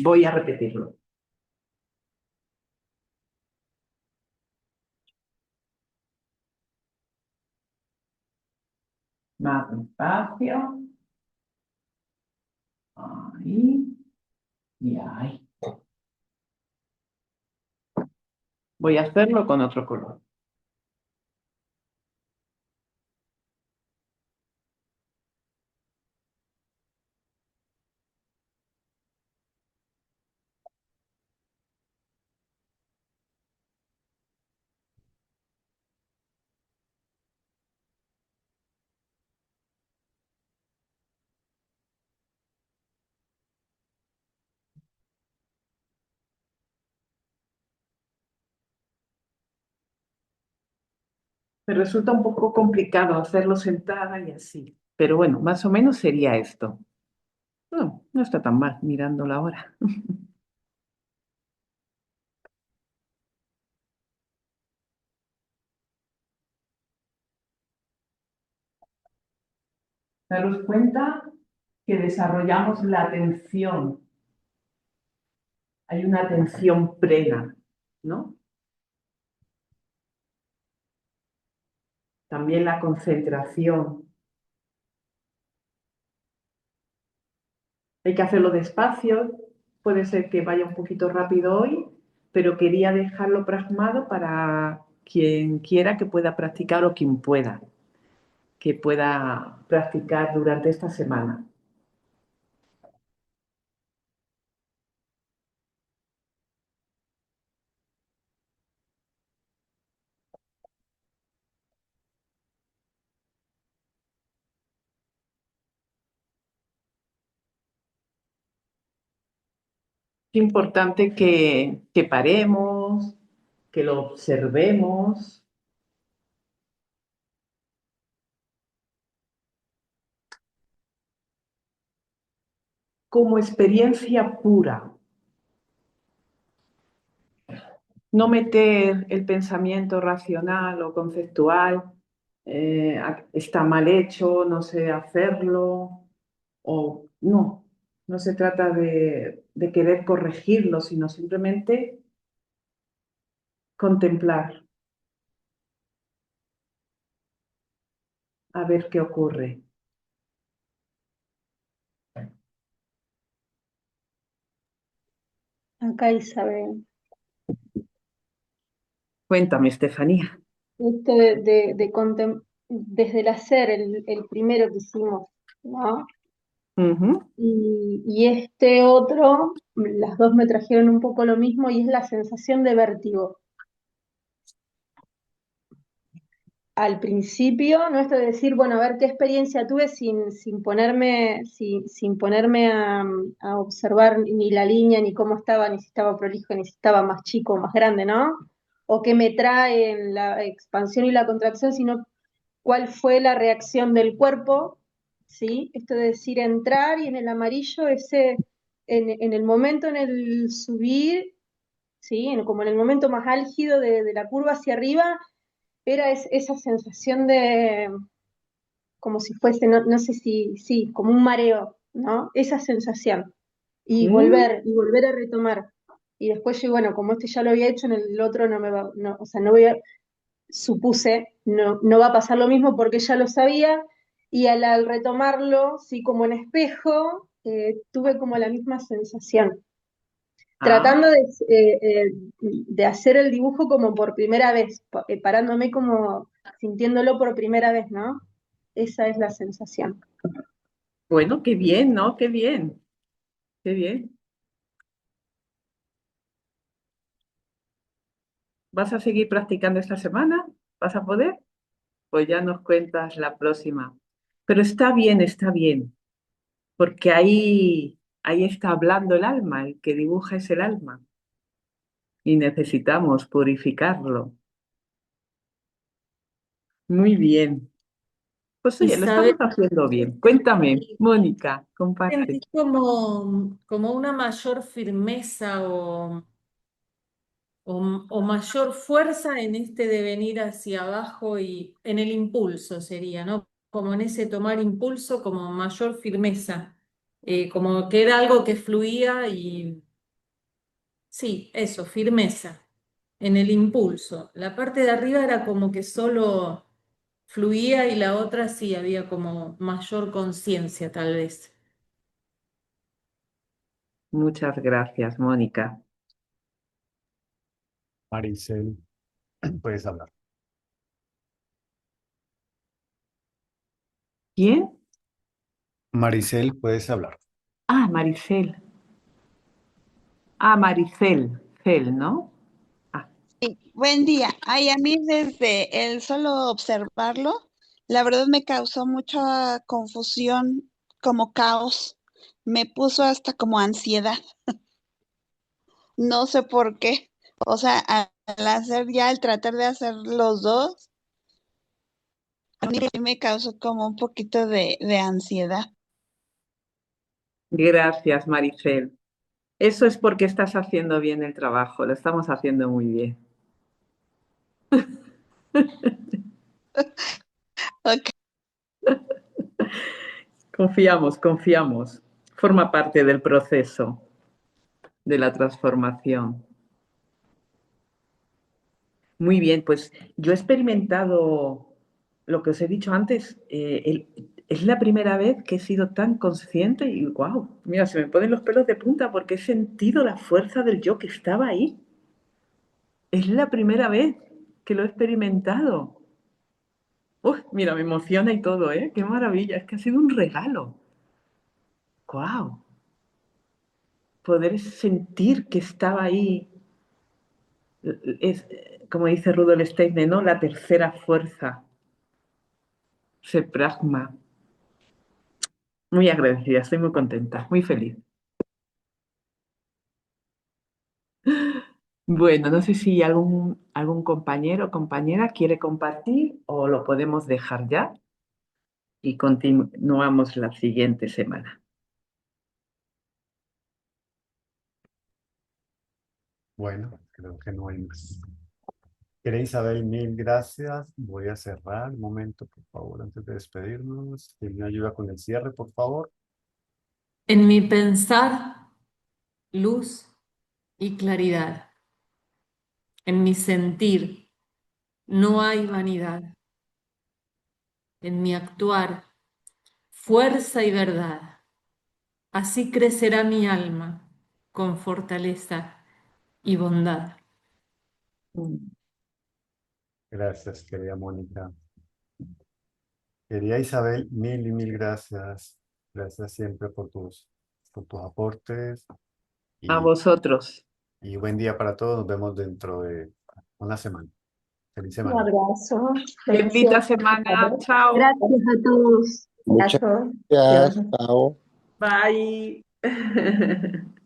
Voy a repetirlo. Más despacio. Ahí. Y ahí. Voy a hacerlo con otro color. Me resulta un poco complicado hacerlo sentada y así. Pero bueno, más o menos sería esto. No, no está tan mal mirándolo ahora. Daros cuenta que desarrollamos la atención. Hay una atención plena, ¿no? También la concentración. Hay que hacerlo despacio. Puede ser que vaya un poquito rápido hoy, pero quería dejarlo plasmado para quien quiera que pueda practicar o quien pueda que pueda practicar durante esta semana. Es importante que paremos, que lo observemos. Como experiencia pura. No meter el pensamiento racional o conceptual, está mal hecho, no sé hacerlo, o no, no se trata de querer corregirlo, sino simplemente contemplar, a ver qué ocurre. Acá Isabel. Cuéntame, Estefanía. Esto desde el hacer, el primero que hicimos, ¿no? Y este otro, las dos me trajeron un poco lo mismo y es la sensación de vértigo. Al principio, ¿no? Esto de decir, bueno, a ver qué experiencia tuve sin ponerme a observar ni la línea, ni cómo estaba, ni si estaba prolijo, ni si estaba más chico o más grande, ¿no? O qué me trae la expansión y la contracción, sino cuál fue la reacción del cuerpo, ¿sí? Esto de decir entrar y en el amarillo, en el momento en el subir, ¿sí? Como en el momento más álgido de la curva hacia arriba, era esa sensación de, como si fuese, no sé si, sí, como un mareo, ¿no? Esa sensación. Y volver a retomar. Y después yo, bueno, como este ya lo había hecho, en el otro no me va, no, o sea, no voy a, supuse, no va a pasar lo mismo porque ya lo sabía, y al retomarlo, sí, como en espejo, tuve como la misma sensación. tratando de hacer el dibujo como por primera vez, parándome como sintiéndolo por primera vez, ¿no? Esa es la sensación. Bueno, qué bien, ¿no? Qué bien, qué bien. ¿Vas a seguir practicando esta semana? ¿Vas a poder? Pues ya nos cuentas la próxima. Pero está bien, porque ahí está hablando el alma, el que dibuja es el alma, y necesitamos purificarlo. Muy bien. Pues oye, lo Isabel, estamos haciendo bien. Cuéntame, Mónica, sentí comparte. como una mayor firmeza o mayor fuerza en este de venir hacia abajo y en el impulso sería, ¿no? Como en ese tomar impulso, como mayor firmeza, como que era algo que fluía y sí, eso, firmeza en el impulso. La parte de arriba era como que solo fluía y la otra sí había como mayor conciencia tal vez. Muchas gracias, Mónica. Maricel, puedes hablar. ¿Quién? Maricel, puedes hablar. Ah, Maricel. Ah, Maricel, Cel, ¿no? Ah, Sí, buen día. Ay, a mí desde el solo observarlo, la verdad me causó mucha confusión, como caos. Me puso hasta como ansiedad. No sé por qué. O sea, al hacer ya, al tratar de hacer los dos, a mí me causó como un poquito de ansiedad. gracias, Maricel. Eso es porque estás haciendo bien el trabajo, lo estamos haciendo muy bien. Ok. Confiamos. Forma parte del proceso de la transformación. Muy bien, pues yo he experimentado lo que os he dicho antes. Es la primera vez que he sido tan consciente y wow, mira, se me ponen los pelos de punta porque he sentido la fuerza del yo que estaba ahí. Es la primera vez que lo he experimentado. Uf, mira, me emociona y todo, ¿eh? Qué maravilla, es que ha sido un regalo. ¡Wow! Poder sentir que estaba ahí. Es, como dice Rudolf Steiner, ¿no? La tercera fuerza se plasma. Muy agradecida, estoy muy contenta, muy feliz. Bueno, no sé si algún compañero o compañera quiere compartir o lo podemos dejar ya y continuamos la siguiente semana. Bueno, creo que no hay más. Querida Isabel, mil gracias. Voy a cerrar un momento, por favor, antes de despedirnos. ¿Quién me ayuda con el cierre, por favor? En mi pensar, luz y claridad. En mi sentir, no hay vanidad. En mi actuar, fuerza y verdad. Así crecerá mi alma con fortaleza y bondad. Gracias, querida Mónica. Querida Isabel, mil y mil gracias. Gracias siempre por tus aportes A y, vosotros. y buen día para todos. Nos vemos dentro de una semana. Feliz Un semana. abrazo, Bendita bendiciones. semana. Chao. Gracias a todos. Muchas Abrazo. gracias, chao. Bye.